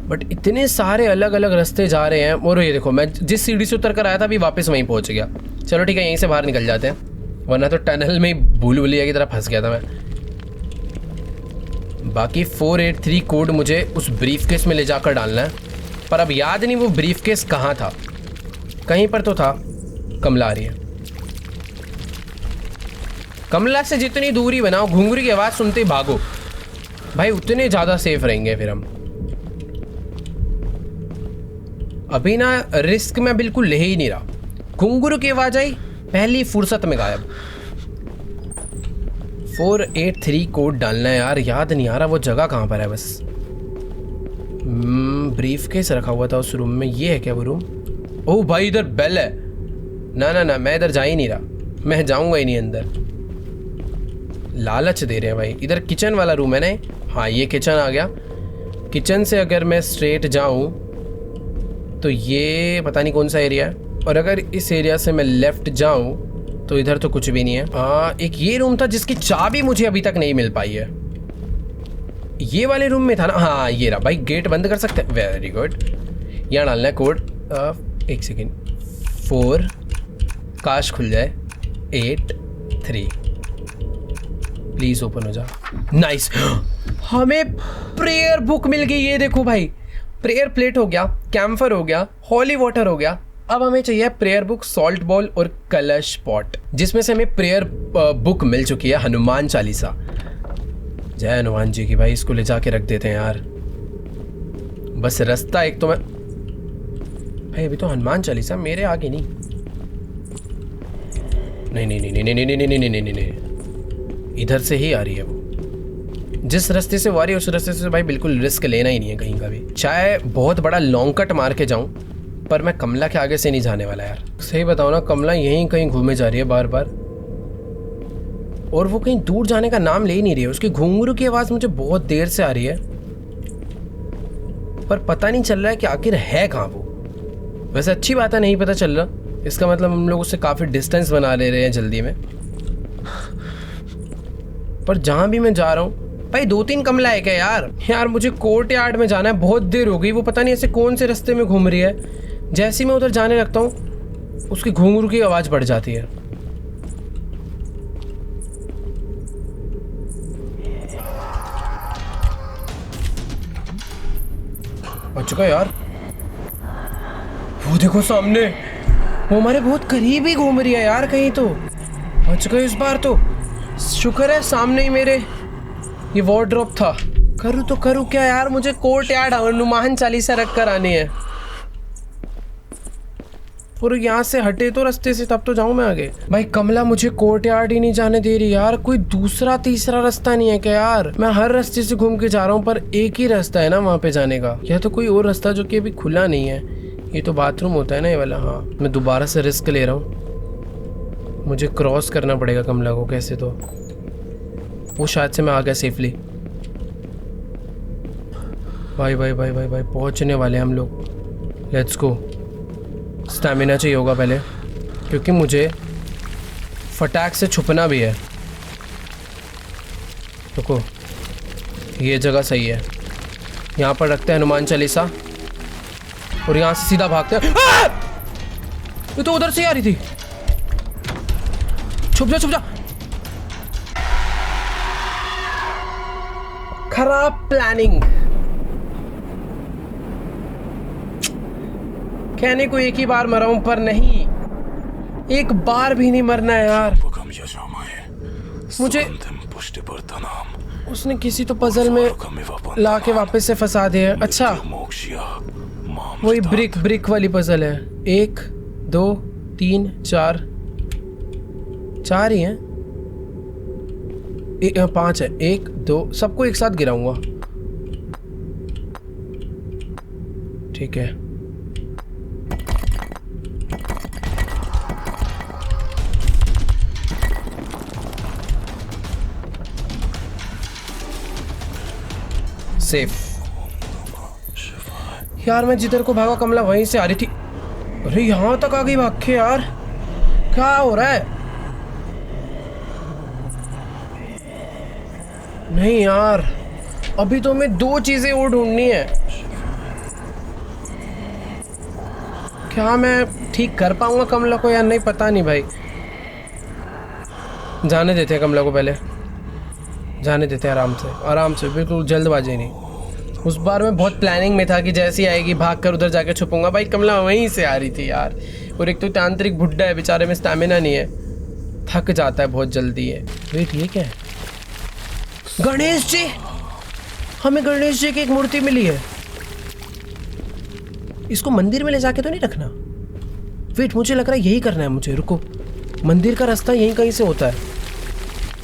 बट इतने सारे अलग अलग रास्ते जा रहे हैं। और ये देखो, मैं जिस सीढ़ी से उतर कर आया था अभी वापस वहीं पहुंच गया। चलो ठीक है, यहीं से बाहर निकल जाते हैं, वरना तो टनल में भूल भुलैया की तरह फंस गया था मैं। बाकी 483 कोड मुझे उस ब्रीफकेस में ले जाकर डालना है, पर अब याद नहीं वो ब्रीफकेस कहाँ था। कहीं पर तो था। कमला आ रही है। कमला से जितनी दूरी बनाओ, घुंघरू की आवाज़ सुनते ही भागो भाई, उतने ज़्यादा सेफ रहेंगे फिर हम। अभी ना रिस्क मैं बिल्कुल ले ही नहीं रहा। घुंघरू की आवाज़ आई, पहली फुर्सत में गायब। 483 कोड डालना है यार, याद नहीं आ रहा वो जगह कहाँ पर है। बस ब्रीफकेस रखा हुआ था उस रूम में। ये है क्या वो रूम? ओह भाई इधर बेल है। ना ना ना, मैं इधर जा ही नहीं रहा, मैं जाऊंगा ही नहीं अंदर। लालच दे रहे हैं भाई। इधर किचन वाला रूम है ना? हाँ ये किचन आ गया। किचन से अगर मैं स्ट्रेट जाऊं तो ये पता नहीं कौन सा एरिया है। और अगर इस एरिया से मैं लेफ्ट जाऊं तो इधर तो कुछ भी नहीं है। एक ये रूम था जिसकी चाबी मुझे अभी तक नहीं मिल पाई है। ये वाले रूम में था ना, हाँ ये रहा। भाई गेट बंद कर सकते हैं, वेरी गुड। यहाँ डालना है कोड, एक सेकेंड, 4 काश खुल जाए, 8 3 प्लीज ओपन हो जा। नाइस, हमें प्रेयर बुक मिल गई। ये देखो भाई, प्रेयर प्लेट हो गया, कैम्फर हो गया, हॉली वाटर हो गया। अब हमें चाहिए प्रेयर बुक, सॉल्ट बॉल और कलश पॉट, जिसमें से हमें प्रेयर बुक मिल चुकी है, हनुमान चालीसा। जय हनुमान जी की। भाई इसको ले जाके रख देते हैं यार। बस रास्ता एक तो मैं, भाई अभी तो हनुमान चालीसा मेरे आगे नहीं। नहीं नहीं नहीं नहीं नहीं नहीं नहीं नहीं नहीं नहीं, इधर से ही आ रही है वो। जिस रास्ते से वो आ रही है उस रास्ते से भाई बिल्कुल रिस्क लेना ही नहीं है कहीं का भी। चाहे बहुत बड़ा लॉन्ग कट मार के जाऊं, पर मैं कमला के आगे से नहीं जाने वाला यार। सही बताओ ना, कमला यहीं कहीं घूमे जा रही है बार बार, और वो कहीं दूर जाने का नाम ले ही नहीं रही है। उसकी घुंघरू की आवाज़ मुझे बहुत देर से आ रही है, पर पता नहीं चल रहा है कि आखिर है कहाँ वो। वैसे अच्छी बात है, नहीं पता चल रहा, इसका मतलब हम लोग उससे काफ़ी डिस्टेंस बना ले रहे हैं जल्दी में। पर जहाँ भी मैं जा रहा हूँ भाई 2-3 कमला है क्या यार। यार मुझे कोर्ट यार्ड में जाना है, बहुत देर हो गई। वो पता नहीं ऐसे कौन से रास्ते में घूम रही है। जैसे ही मैं उधर जाने लगता हूँ उसकी घुंघरू की आवाज़ बढ़ जाती है। आ चुका यार, वो देखो सामने, वो हमारे बहुत करीब ही घूम रही है यार कहीं तो। आ चुका है इस बार तो, शुक्र है सामने ही मेरे ये वार्डरोब था। करूँ तो करूँ क्या यार, मुझे कोर्ट यार्ड हनुमान चालीसा रख कर आनी है। और यहाँ से हटे तो रास्ते से, तब तो जाऊँ मैं आगे। भाई कमला मुझे कोर्ट यार्ड ही नहीं जाने दे रही यार। कोई दूसरा तीसरा रास्ता नहीं है क्या यार। मैं हर रास्ते से घूम के जा रहा हूँ, पर एक ही रास्ता है ना वहाँ पे जाने का। यह तो कोई और रास्ता जो कि अभी खुला नहीं है। ये तो बाथरूम होता है ना ये वाला। हाँ मैं दोबारा से रिस्क ले रहा हूँ, मुझे क्रॉस करना पड़ेगा कमला को कैसे तो। वो शायद से मैं आ गया सेफली। भाई भाई भाई भाई भाई पहुँचने वाले हम लोग। Let's go. स्टैमिना चाहिए होगा पहले, क्योंकि मुझे फटाक से छुपना भी है। रुको, ये जगह सही है। यहाँ पर रखते हैं हनुमान चालीसा और यहाँ से सीधा भागते हैं। ये तो उधर से ही आ रही थी। छुप जा छुप जा। खराब प्लानिंग। कहने को एक ही बार मरा हूं, पर नहीं, एक बार भी नहीं मरना है यार मुझे। उसने किसी तो पजल में ला के वापस से फंसा दिया। अच्छा वही ब्रिक वाली पजल है। 1 2 3 4 4 ही हैं, 5 है। 1 2 सबको एक साथ गिराऊंगा, ठीक है। सेफ। यार मैं जिधर को भागा कमला वहीं से आ रही थी। अरे यहाँ तक आ गई भाग के यार, क्या हो रहा है। नहीं यार, अभी तो हमें 2 चीजें और ढूंढनी है। क्या मैं ठीक कर पाऊंगा कमला को या नहीं, पता नहीं भाई। जाने देते हैं कमला को, पहले जाने देते हैं आराम से, बिल्कुल जल्दबाजी नहीं। उस बार मैं बहुत प्लानिंग में था कि जैसी आएगी भाग कर उधर जाके छुपूंगा। भाई कमला वहीं से आ रही थी यार। और एक तो तांत्रिक बुड्ढा है बेचारे में स्टैमिना नहीं है, थक जाता है बहुत जल्दी है। वेट ये क्या है? गणेश जी, हमें गणेश जी की एक मूर्ति मिली है। इसको मंदिर में ले जाके तो नहीं रखना? वेट मुझे लग रहा है यही करना है मुझे। रुको, मंदिर का रास्ता यहीं कहीं से होता है,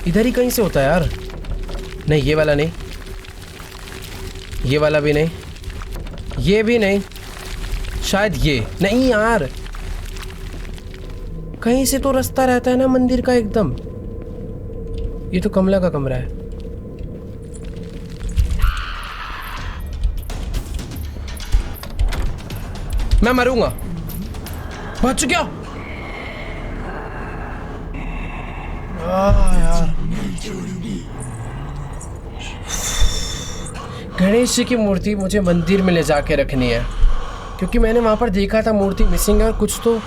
इधर ही कहीं से होता है यार। नहीं ये वाला नहीं, ये वाला भी नहीं, ये भी नहीं, शायद ये नहीं यार। कहीं से तो रास्ता रहता है ना मंदिर का एकदम। ये तो कमला का कमरा है। मैं मरूंगा, बच गया। यार गणेश जी की मूर्ति मुझे मंदिर में ले जाके रखनी है, क्योंकि मैंने वहाँ पर देखा था मूर्ति मिसिंग है और कुछ तो।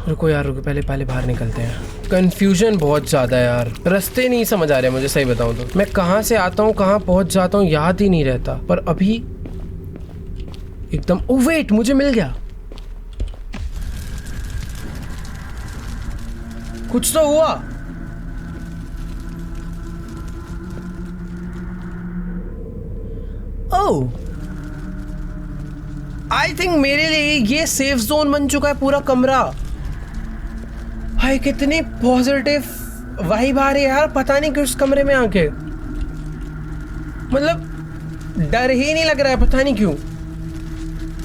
रुको यार रुको, पहले बाहर निकलते हैं। कंफ्यूजन बहुत ज़्यादा है यार, रास्ते नहीं समझ आ रहे मुझे, सही बताऊँ तो। मैं कहाँ से आता हूँ कहाँ पहुँच जाता हूँ याद ही नहीं रहता। पर अभी एकदम, ओ वेट, मुझे मिल गया कुछ तो हुआ। ओह, आई थिंक मेरे लिए ये सेफ जोन बन चुका है पूरा कमरा। भाई कितनी पॉजिटिव वाइब आ रही है यार, पता नहीं क्यों इस कमरे में आके, मतलब डर ही नहीं लग रहा है, पता नहीं क्यों।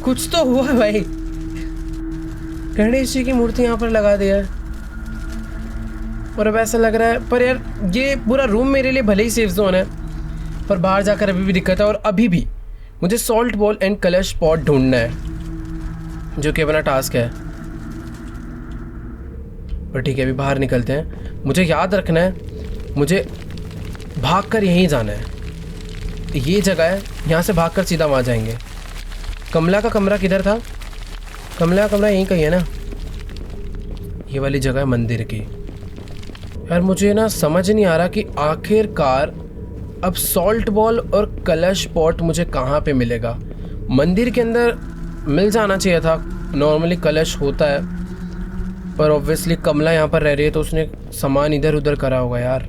कुछ तो हुआ है भाई। गणेश जी की मूर्ति यहाँ पर लगा दिया है और अब ऐसा लग रहा है, पर यार ये पूरा रूम मेरे लिए भले ही सेफ जोन है, पर बाहर जाकर अभी भी दिक्कत है। और अभी भी मुझे सॉल्ट बॉल एंड कलश पॉट ढूंढना है, जो कि अपना टास्क है। पर ठीक है, अभी बाहर निकलते हैं। मुझे याद रखना है, मुझे भागकर यहीं जाना है। ये जगह है, यहाँ से भागकर सीधा वहाँ जाएंगे। कमला का कमरा किधर था? कमला का कमरा यहीं कहीं है ना। ये वाली जगह है मंदिर की। यार मुझे ना समझ नहीं आ रहा कि आखिरकार अब सॉल्ट बॉल और कलश पॉट मुझे कहाँ पे मिलेगा। मंदिर के अंदर मिल जाना चाहिए था, नॉर्मली कलश होता है, पर ऑब्वियसली कमला यहाँ पर रह रही है तो उसने सामान इधर उधर करा होगा यार।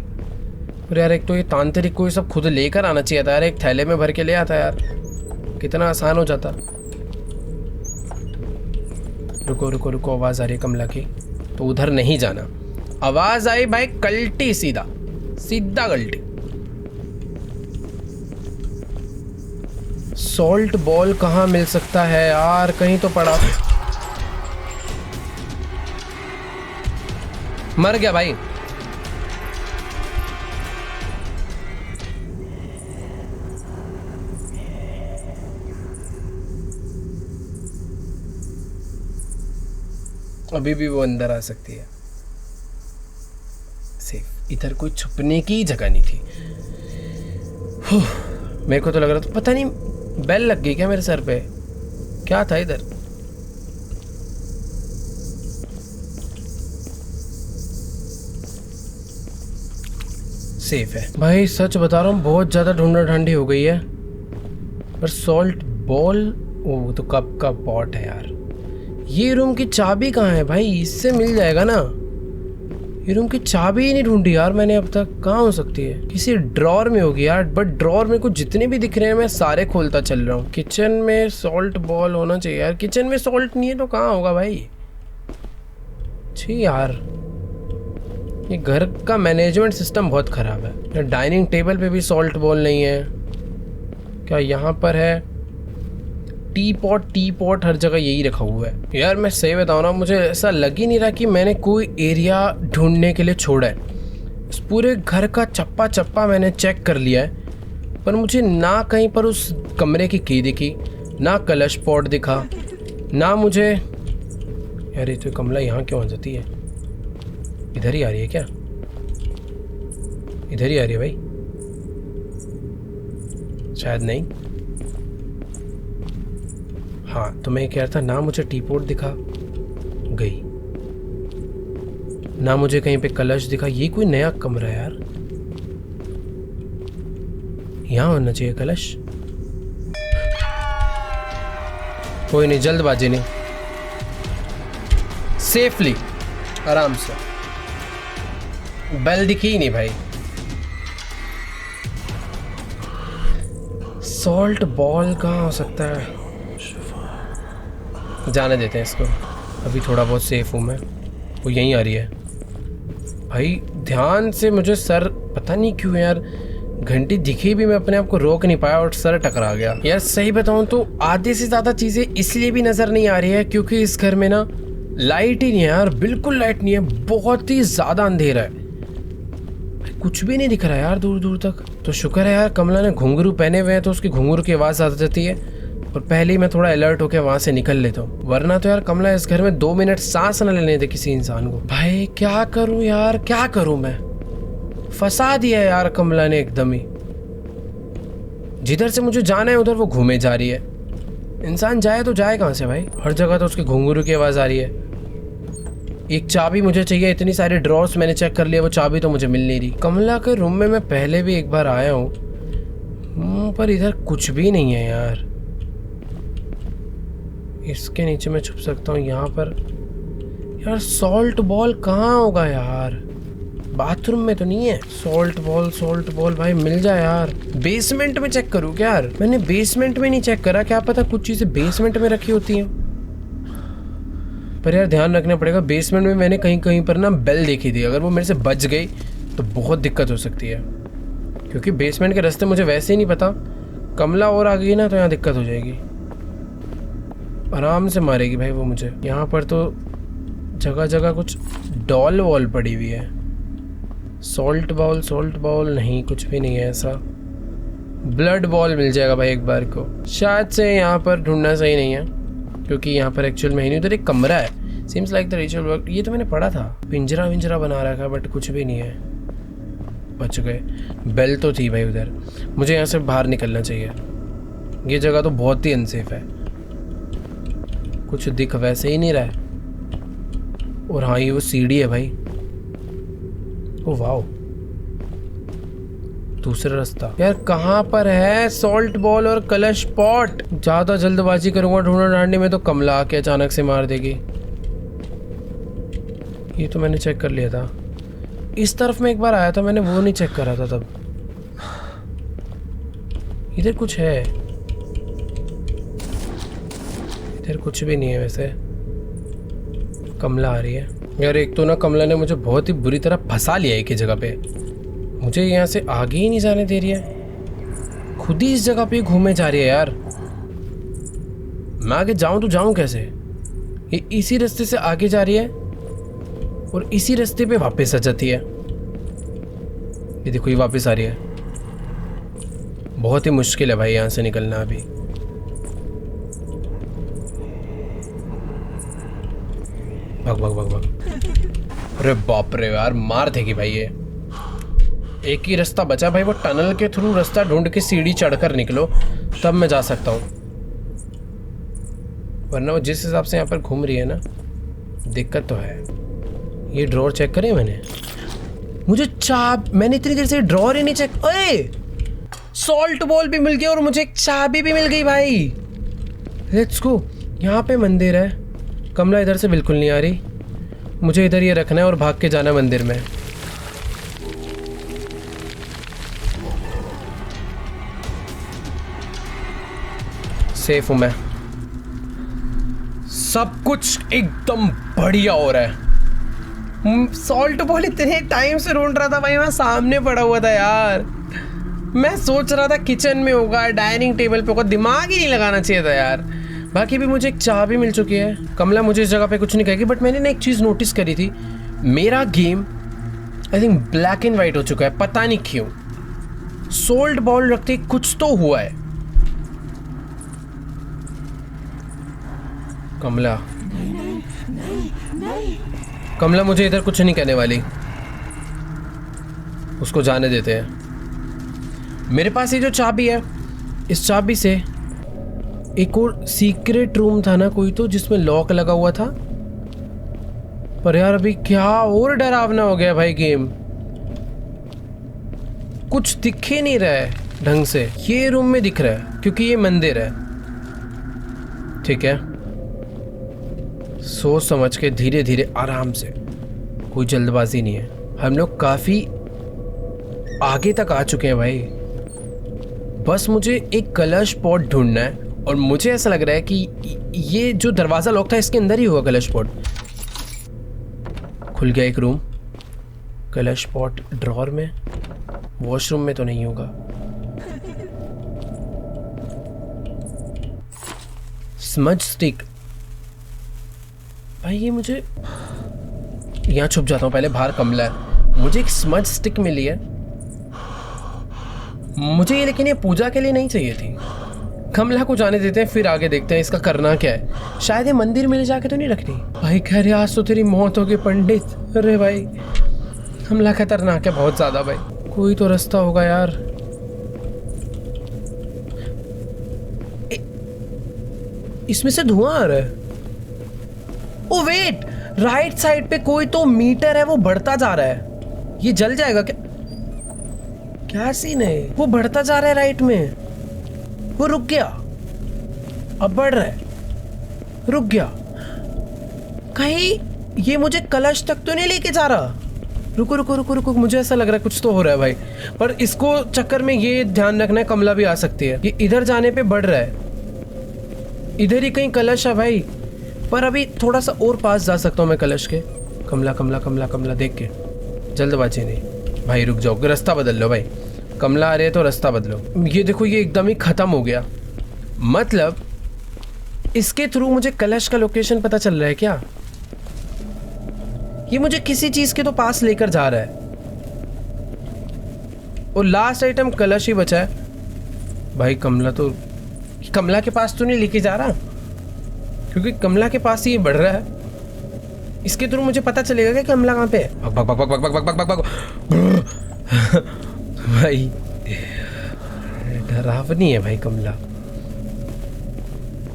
पर यार एक तो ये तांत्रिक को ये सब खुद लेकर आना चाहिए था यार, एक थैले में भर के ले आता यार, कितना आसान हो जाता। रुको रुको रुको, आवाज़ आ रही है कमला की, तो उधर नहीं जाना। आवाज़ आई भाई, कल्टी, सीधा सीधा कल्टी। सॉल्ट बॉल कहाँ मिल सकता है यार, कहीं तो पड़ा। मर गया भाई। अभी भी वो अंदर आ सकती है। सेफ, इधर कोई छुपने की जगह नहीं थी। मेरे को तो लग रहा था, पता नहीं बेल लग गई क्या मेरे सर पे, क्या था इधर। सेफ है भाई, सच बता रहा हूँ, बहुत ज़्यादा ढूंढा ढांडी हो गई है। पर सॉल्ट बॉल, वो तो कप का पॉट है यार। ये रूम की चाबी कहाँ है भाई, इससे मिल जाएगा ना। ये रूम की चाबी ही नहीं ढूंढी यार मैंने अब तक, कहाँ हो सकती है? किसी ड्रॉर में होगी यार, बट ड्रॉर में कुछ जितने भी दिख रहे हैं मैं सारे खोलता चल रहा हूँ। किचन में सॉल्ट बॉल होना चाहिए यार, किचन में सॉल्ट नहीं है तो कहाँ होगा भाई? छी यार, ये घर का मैनेजमेंट सिस्टम बहुत ख़राब है। डाइनिंग टेबल पे भी सॉल्ट बॉल नहीं है, क्या यहाँ पर है? टी पॉट हर जगह यही रखा हुआ है यार। मैं सही बताऊँ ना, मुझे ऐसा लग ही नहीं रहा कि मैंने कोई एरिया ढूंढने के लिए छोड़ा है। इस पूरे घर का चप्पा चप्पा मैंने चेक कर लिया है, पर मुझे ना कहीं पर उस कमरे की दिखी, ना कलश पॉट दिखा, ना मुझे। यार ये तो कमला यहाँ क्यों आ जाती है? इधर ही आ रही है क्या? इधर ही आ रही है भाई, शायद नहीं। हाँ, तो मैं कह रहा था, ना मुझे टी पॉट दिखा, गई, ना मुझे कहीं पे कलश दिखा। ये कोई नया कमरा है यार, यहाँ होना चाहिए कलश। कोई नहीं, जल्दबाजी नहीं, सेफली, आराम से। बेल दिखी ही नहीं भाई। सॉल्ट बॉल कहाँ हो सकता है? जाने देते हैं इसको, अभी थोड़ा बहुत सेफ हूँ मैं। वो यहीं आ रही है भाई, ध्यान से। मुझे सर, पता नहीं क्यों यार, घंटी दिखी भी मैं अपने आप को रोक नहीं पाया और सर टकरा गया यार। सही बताऊँ तो आधे से ज़्यादा चीज़ें इसलिए भी नज़र नहीं आ रही है क्योंकि इस घर में ना लाइट ही नहीं है यार, बिल्कुल लाइट नहीं है, बहुत ही ज़्यादा अंधेरा है, कुछ भी नहीं दिख रहा है यार दूर दूर तक। तो शुक्र है यार कमला ने घुंघरू पहने हुए हैं तो उसकी घुंघरू की आवाज़ आ जाती है, और पहले ही मैं थोड़ा अलर्ट होकर वहां से निकल लेता हूँ, वरना तो यार कमला इस घर में 2 मिनट सांस न लेने दे किसी इंसान को। भाई क्या करूं यार, क्या करूं मैं, फंसा दिया यार कमला ने एकदम ही। जिधर से मुझे जाना है उधर वो घूमे जा रही है। इंसान जाए तो जाए कहाँ से भाई, हर जगह तो उसके घुंघरू की आवाज़ आ रही है। एक चाबी मुझे चाहिए, इतनी सारी ड्रॉर्स मैंने चेक कर लिया, वो चाबी तो मुझे मिल नहीं रही। कमला के रूम में मैं पहले भी एक बार आया हूँ, पर इधर कुछ भी नहीं है यार। इसके नीचे मैं छुप सकता हूँ, यहाँ पर यार सॉल्ट बॉल कहाँ होगा यार, बाथरूम में तो नहीं है। सॉल्ट बॉल भाई मिल जाए यार। बेसमेंट में चेक करूँ क्या यार, मैंने बेसमेंट में नहीं चेक करा, क्या पता कुछ चीजें बेसमेंट में रखी होती हैं। पर यार ध्यान रखना पड़ेगा, बेसमेंट में मैंने कहीं कहीं पर ना बेल देखी थी, अगर वो मेरे से बच गई तो बहुत दिक्कत हो सकती है, क्योंकि बेसमेंट के रास्ते मुझे वैसे ही नहीं पता। कमला और आ गई ना तो यहाँ दिक्कत हो जाएगी, आराम से मारेगी भाई वो मुझे। यहाँ पर तो जगह जगह कुछ डॉल वॉल पड़ी हुई है। सॉल्ट बॉल नहीं, कुछ भी नहीं है ऐसा। ब्लड बॉल मिल जाएगा भाई एक बार को। शायद से यहाँ पर ढूंढना सही नहीं है, क्योंकि यहाँ पर एक्चुअल में ही नहीं, उधर एक कमरा है। Seems like the ritual work, ये तो मैंने पढ़ा था। पिंजरा विंजरा बना रखा है बट कुछ भी नहीं है। बच गए। बेल तो थी भाई उधर, मुझे यहाँ से बाहर निकलना चाहिए। ये जगह तो बहुत ही अनसेफ है, कुछ दिख वैसे ही नहीं रहा है। और हाँ ये वो सीढ़ी है भाई। ओ वाओ, दूसरा रास्ता। यार कहाँ पर है सॉल्ट बॉल और कलश पॉट? ज्यादा जल्दबाजी करूंगा ढूंढने ढांडने में तो कमला आके अचानक से मार देगी। ये तो मैंने चेक कर लिया था। इस तरफ में एक बार आया था मैंने, वो नहीं चेक करा था तब। इधर कुछ है, इधर कुछ भी नहीं है वैसे। कमला आ रही है यार। एक तो ना कमला ने मुझे बहुत ही बुरी तरह फंसा लिया एक ही जगह पे, मुझे यहाँ से आगे ही नहीं जाने दे रही है, खुद ही इस जगह पे घूमे जा रही है यार। मैं आगे जाऊं तो जाऊं कैसे? ये इसी रास्ते से आगे जा रही है और इसी रास्ते पे वापस आ जाती है। ये देखो ये वापस आ रही है। बहुत ही मुश्किल है भाई यहाँ से निकलना अभी। भाग। अरे बाप रे यार, मार देगी भाई ये। एक ही रास्ता बचा भाई, वो टनल के थ्रू रास्ता ढूंढ के सीढ़ी चढ़कर निकलो तब मैं जा सकता हूँ, वरना वो जिस हिसाब से यहाँ पर घूम रही है ना, दिक्कत तो है। ये ड्रॉर चेक करें मैंने, मुझे मैंने इतनी देर से ड्रॉर ही नहीं चेक। अरे सॉल्ट बॉल भी मिल गया और मुझे एक चाबी भी मिल गई भाई। Let's go. यहाँ पे मंदिर है, कमला इधर से बिल्कुल नहीं आ रही, मुझे इधर ये रखना है और भाग के जाना है मंदिर में। सेफ हूं मैं, सब कुछ एकदम बढ़िया हो रहा है। सॉल्ट बॉल इतने टाइम से ढूंढ रहा था भाई, मैं सामने पड़ा हुआ था यार। मैं सोच रहा था किचन में होगा, डाइनिंग टेबल पे होगा, दिमाग ही नहीं लगाना चाहिए था यार। बाकी भी मुझे एक चाबी मिल चुकी है। कमला मुझे इस जगह पे कुछ नहीं कहेगी, बट मैंने ना एक चीज़ नोटिस करी थी, मेरा game I think black and white हो चुका है, पता नहीं क्यों। सोल्ट बॉल रखते कुछ तो हुआ है। कमला मुझे इधर कुछ नहीं कहने वाली, उसको जाने देते हैं। मेरे पास ये जो चाबी है, इस चाबी से एक और सीक्रेट रूम था ना कोई तो, जिसमें लॉक लगा हुआ था। पर यार अभी क्या और डरावना हो गया भाई गेम, कुछ दिख ही नहीं रहा है ढंग से। ये रूम में दिख रहा है क्योंकि ये मंदिर है, ठीक है। सोच समझ के धीरे धीरे आराम से, कोई जल्दबाजी नहीं है। हम लोग काफी आगे तक आ चुके हैं भाई, बस मुझे एक कलश पॉट ढूंढना है। और मुझे ऐसा लग रहा है कि ये जो दरवाजा लॉक था इसके अंदर ही होगा कलश पॉट। खुल गया एक रूम, कलश पॉट ड्रॉर में, वॉशरूम में तो नहीं होगा। स्मज स्टिक भाई, ये मुझे यहाँ छुप जाता हूँ पहले, बाहर कमला है। मुझे एक स्मज स्टिक मिली है मुझे ये, लेकिन ये पूजा के लिए नहीं चाहिए थी, कमला को जाने देते हैं, फिर आगे देखते हैं इसका करना क्या है। शायद ये मंदिर में ले जाके तो नहीं रखनी। भाई कह रहे आज तो तेरी मौत होगी पंडित। अरे भाई कमला खतरनाक है बहुत ज्यादा भाई। कोई तो रास्ता होगा यार। इसमें से धुआं आ रहा है। ओ वेट, राइट साइड पे कोई तो मीटर है, वो बढ़ता जा रहा है। ये जल जाएगा क्या? क्या सीन है? वो बढ़ता जा रहा है राइट में, वो रुक गया, अब बढ़ रहा है, रुक गया। कहीं ये मुझे कलश तक तो नहीं लेके जा रहा? रुको रुको रुको रुको, मुझे ऐसा लग रहा है कुछ तो हो रहा है भाई। पर इसको चक्कर में ये ध्यान रखना है कमला भी आ सकती है। ये इधर जाने पे बढ़ रहा है, इधर ही कहीं कलश है भाई। पर अभी थोड़ा सा और पास जा सकता हूँ मैं कलश के। कमला कमला कमला कमला देख के, जल्दबाजी नहीं भाई, रुक जाओ, रास्ता बदल लो भाई। कमला आ रही है तो रास्ता बदलो। ये देखो ये एकदम ही खत्म हो गया। मतलब इसके थ्रू मुझे कलश का लोकेशन पता चल रहा है क्या? ये मुझे किसी चीज के तो पास लेकर जा रहा है। और लास्ट आइटम कलश ही बचा है भाई। कमला के पास तो नहीं लेके जा रहा, क्योंकि कमला के पास ही ये बढ़ रहा है। इसके थ्रू मुझे पता चलेगा कि कमला कहाँ पे है। भग भग भग भग भग भग भग भग भाई डरावनी है भाई कमला।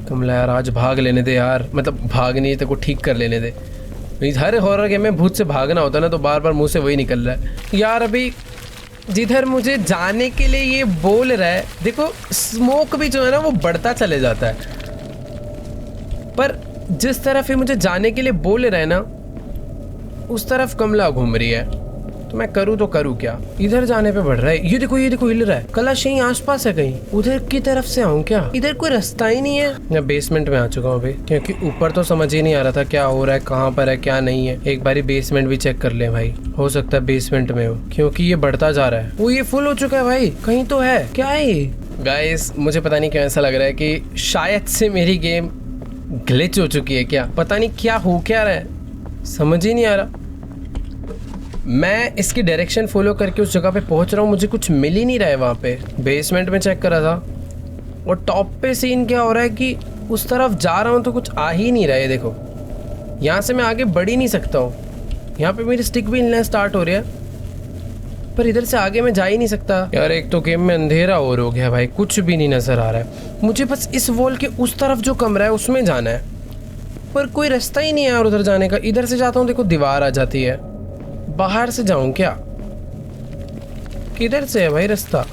कमला यार आज भाग लेने दे यार, मतलब भाग नहीं तेरे को ठीक कर लेने दे। हर हॉरर गेम में भूत से भागना होता है ना, तो बार बार मुंह से वही निकल रहा है यार। अभी जिधर मुझे जाने के लिए ये बोल रहा है, देखो स्मोक भी जो है ना वो बढ़ता चले जाता है। पर जिस तरफ ये मुझे जाने के लिए बोल रहा है ना, उस तरफ कमला घूम रही है। तो मैं करूँ तो करूँ क्या? इधर जाने पे बढ़ रहा है। ये देखो हिल रहा है। कलश यहीं आसपास है कहीं, उधर की तरफ से आऊँ क्या? इधर कोई रास्ता ही नहीं है। मैं बेसमेंट में आ चुका हूँ अभी, क्योंकि ऊपर तो समझ ही नहीं आ रहा था क्या हो रहा है, कहाँ पर है क्या नहीं है। एक बारी बेसमेंट भी चेक कर ले भाई, हो सकता है बेसमेंट में हो, क्योंकि ये बढ़ता जा रहा है। वो ये फुल हो चुका है भाई, कहीं तो है। क्या है ये? गाइस मुझे पता नहीं क्यों ऐसा लग रहा है कि शायद से मेरी गेम ग्लिच हो चुकी है क्या? पता नहीं क्या हो क्या रहा है, समझ ही नहीं आ रहा। मैं इसकी डायरेक्शन फॉलो करके उस जगह पे पहुंच रहा हूँ, मुझे कुछ मिल ही नहीं रहा है वहाँ पे। बेसमेंट में चेक करा था, और टॉप पे सीन क्या हो रहा है कि उस तरफ जा रहा हूँ तो कुछ आ ही नहीं रहा है। देखो यहाँ से मैं आगे बढ़ ही नहीं सकता हूँ। यहाँ पे मेरी स्टिक भी हिलना स्टार्ट हो रहा है, पर इधर से आगे मैं जा ही नहीं सकता यार। एक तो गेम में अंधेरा और हो गया भाई, कुछ भी नहीं नजर आ रहा है मुझे। बस इस वॉल के उस तरफ जो कमरा है उसमें जाना है, पर कोई रास्ता ही नहीं है यार उधर जाने का। इधर से जाता हूँ, देखो दीवार आ जाती है। बाहर से जाऊं क्या? किधर से है भाई रास्ता?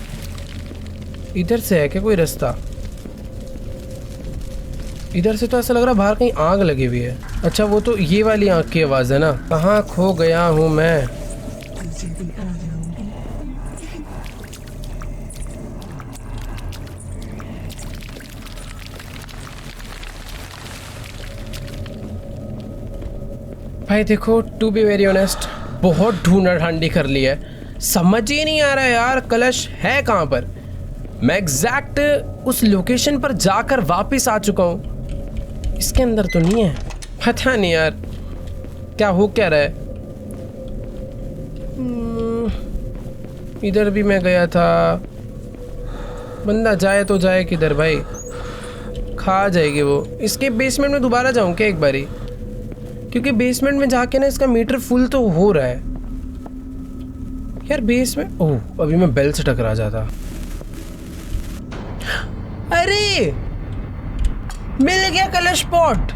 इधर से है क्या कोई रास्ता? इधर से तो ऐसा लग रहा है बाहर कहीं आग लगी हुई है। अच्छा वो तो ये वाली आग की आवाज है ना। कहाँ खो गया हूं मैं? भाई देखो टू बी वेरी ऑनेस्ट, बहुत ढूंढा ढांडी कर ली है, समझ ही नहीं आ रहा है यार कलश है कहाँ पर। मैं एग्जैक्ट उस लोकेशन पर जाकर वापस आ चुका हूँ, इसके अंदर तो नहीं है। पता नहीं यार क्या हो क्या रहा है। इधर भी मैं गया था। बंदा जाए तो जाए किधर भाई? खा जाएगी वो। इसके बेसमेंट में दोबारा जाऊँ क्या एक बारी? क्योंकि बेसमेंट में जाके ना इसका मीटर फुल तो हो रहा है यार। बेसमेंट, ओह अभी मैं बेल से टकरा जाता। अरे मिल गया कलश पॉट।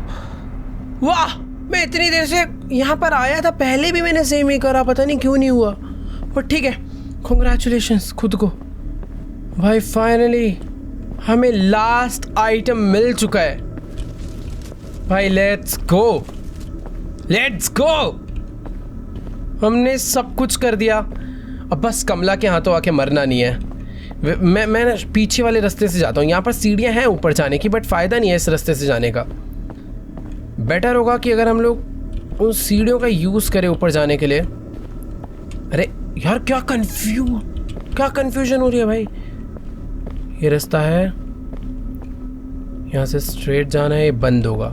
वाह, मैं इतनी देर से यहाँ पर आया था, पहले भी मैंने सेम ही करा, पता नहीं क्यों नहीं हुआ। पर ठीक है, कांग्रेचुलेशंस खुद को भाई। फाइनली हमें लास्ट आइटम मिल चुका है भाई। Let's go, let's go. हमने सब कुछ कर दिया, अब बस कमला के हाथों आके मरना नहीं है। मैं पीछे वाले रास्ते से जाता हूँ। यहाँ पर सीढ़ियाँ हैं ऊपर जाने की, बट फ़ायदा नहीं है इस रास्ते से जाने का। बेटर होगा कि अगर हम लोग उन सीढ़ियों का यूज़ करें ऊपर जाने के लिए। अरे यार क्या कन्फ्यूजन हो रही है भाई। ये रास्ता है, यहाँ से स्ट्रेट जाना है, ये बंद होगा।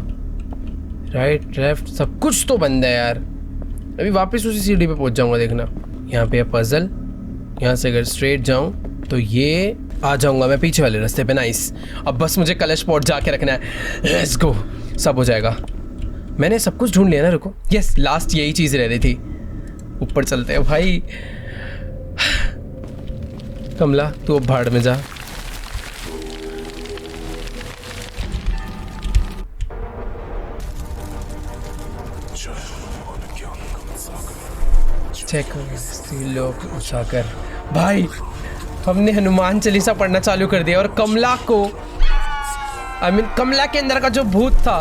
राइट लेफ्ट सब कुछ तो बंद है यार। अभी वापस उसी सीढ़ी पे पहुंच जाऊंगा, देखना। यहाँ पे है पजल, यहाँ से अगर स्ट्रेट जाऊं तो ये आ जाऊंगा मैं पीछे वाले रास्ते पे। नाइस, अब बस मुझे कलश पॉट जाके रखना है। लेट्स गो, सब हो जाएगा। मैंने सब कुछ ढूंढ लिया ना, रुको। यस, लास्ट यही चीज़ रह रही थी। ऊपर चलते हैं भाई। कमला तू अब भाड़ में जा। चेक लोग उठाकर भाई, हमने हनुमान चालीसा पढ़ना चालू कर दिया और कमला को कमला के अंदर का जो भूत था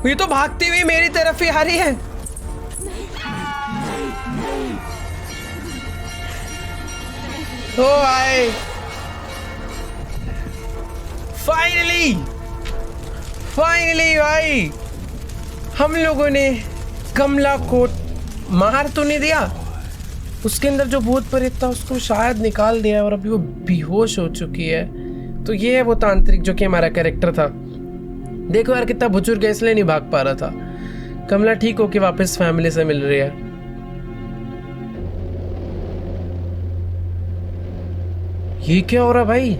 ये तो भागती हुई मेरी तरफ ही आ रही है। ओ भाई, फाइनली भाई हम लोगों ने कमला को मार तो नहीं दिया, उसके अंदर जो भूत प्रेत था उसको शायद निकाल दिया और अभी वो बेहोश हो चुकी है। तो ये है वो तांत्रिक जो कि हमारा कैरेक्टर था। देखो यार कितना बुजुर्ग है, इसलिए नहीं भाग पा रहा था। कमला ठीक होके वापस फैमिली से मिल रही है। ये क्या हो रहा भाई?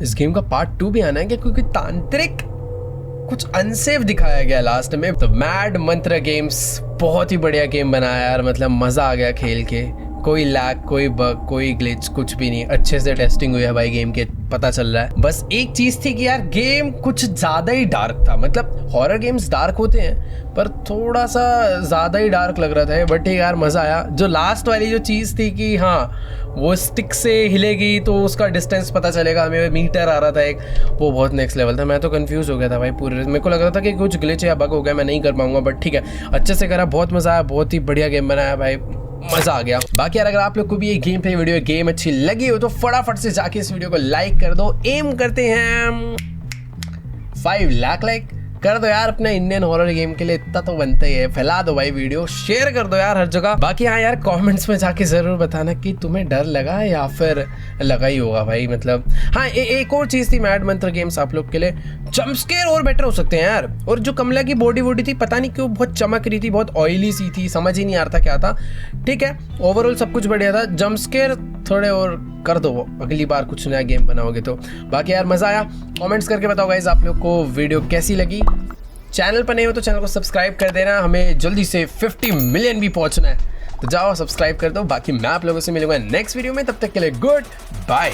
इस गेम का पार्ट 2 भी आना है क्या? क्योंकि तांत्रिक कुछ अनसेफ दिखाया गया लास्ट में। तो मैड मंत्र गेम्स बहुत ही बढ़िया गेम बनाया यार, मतलब मजा आ गया खेल के। कोई लैग, कोई बग, कोई ग्लिच, कुछ भी नहीं। अच्छे से टेस्टिंग हुई है भाई गेम के, पता चल रहा है। बस एक चीज थी कि यार गेम कुछ ज्यादा ही डार्क था। मतलब हॉरर गेम्स डार्क होते हैं पर थोड़ा सा ज्यादा ही डार्क लग रहा था। बट यार मजा आया। जो लास्ट वाली जो चीज थी कि हाँ वो स्टिक से हिलेगी तो उसका डिस्टेंस पता चलेगा, हमें मीटर आ रहा था एक, वो बहुत नेक्स्ट लेवल था। मैं तो कंफ्यूज हो गया था भाई पूरे। मेरे को लग रहा था कि कुछ ग्लिच या बग हो गया, मैं नहीं कर पाऊंगा। बट ठीक है, अच्छे से करा, बहुत मजा आया, बहुत ही बढ़िया गेम बनाया भाई, मजा आ गया। बाकी यार अगर आप लोग को भी ये गेम प्ले वीडियो गेम अच्छी लगी हो तो फटाफट से जाके इस वीडियो को लाइक कर दो। एम करते हैं 5 लाख लाइक कर दो यार अपने इंडियन हॉरर गेम के लिए, इतना तो बनता ही है। फैला दो भाई वीडियो, शेयर कर दो यार हर जगह। बाकी हाँ यार कमेंट्स में जाके जरूर बताना कि तुम्हें डर लगा या फिर लगा ही होगा भाई। मतलब हाँ एक और चीज थी मैड मंत्र गेम्स आप लोग के लिए, जंप स्केयर और बेटर हो सकते हैं यार। और जो कमला की बॉडी वॉडी थी पता नहीं क्यों बहुत चमक रही थी, बहुत ऑयली सी थी, समझ ही नहीं आ रहा था क्या था। ठीक है, ओवरऑल सब कुछ बढ़िया था। जंप स्केयर थोड़े और कर दो अगली बार कुछ नया गेम बनाओगे तो। बाकी यार मजा आया, कमेंट्स करके बताओ गाइस आप लोग को वीडियो कैसी लगी। चैनल पर नहीं हो तो चैनल को सब्सक्राइब कर देना, हमें जल्दी से 50 मिलियन भी पहुंचना है, तो जाओ सब्सक्राइब कर दो। बाकी मैं आप लोगों से मिलूंगा नेक्स्ट वीडियो में, तब तक के लिए गुड बाय।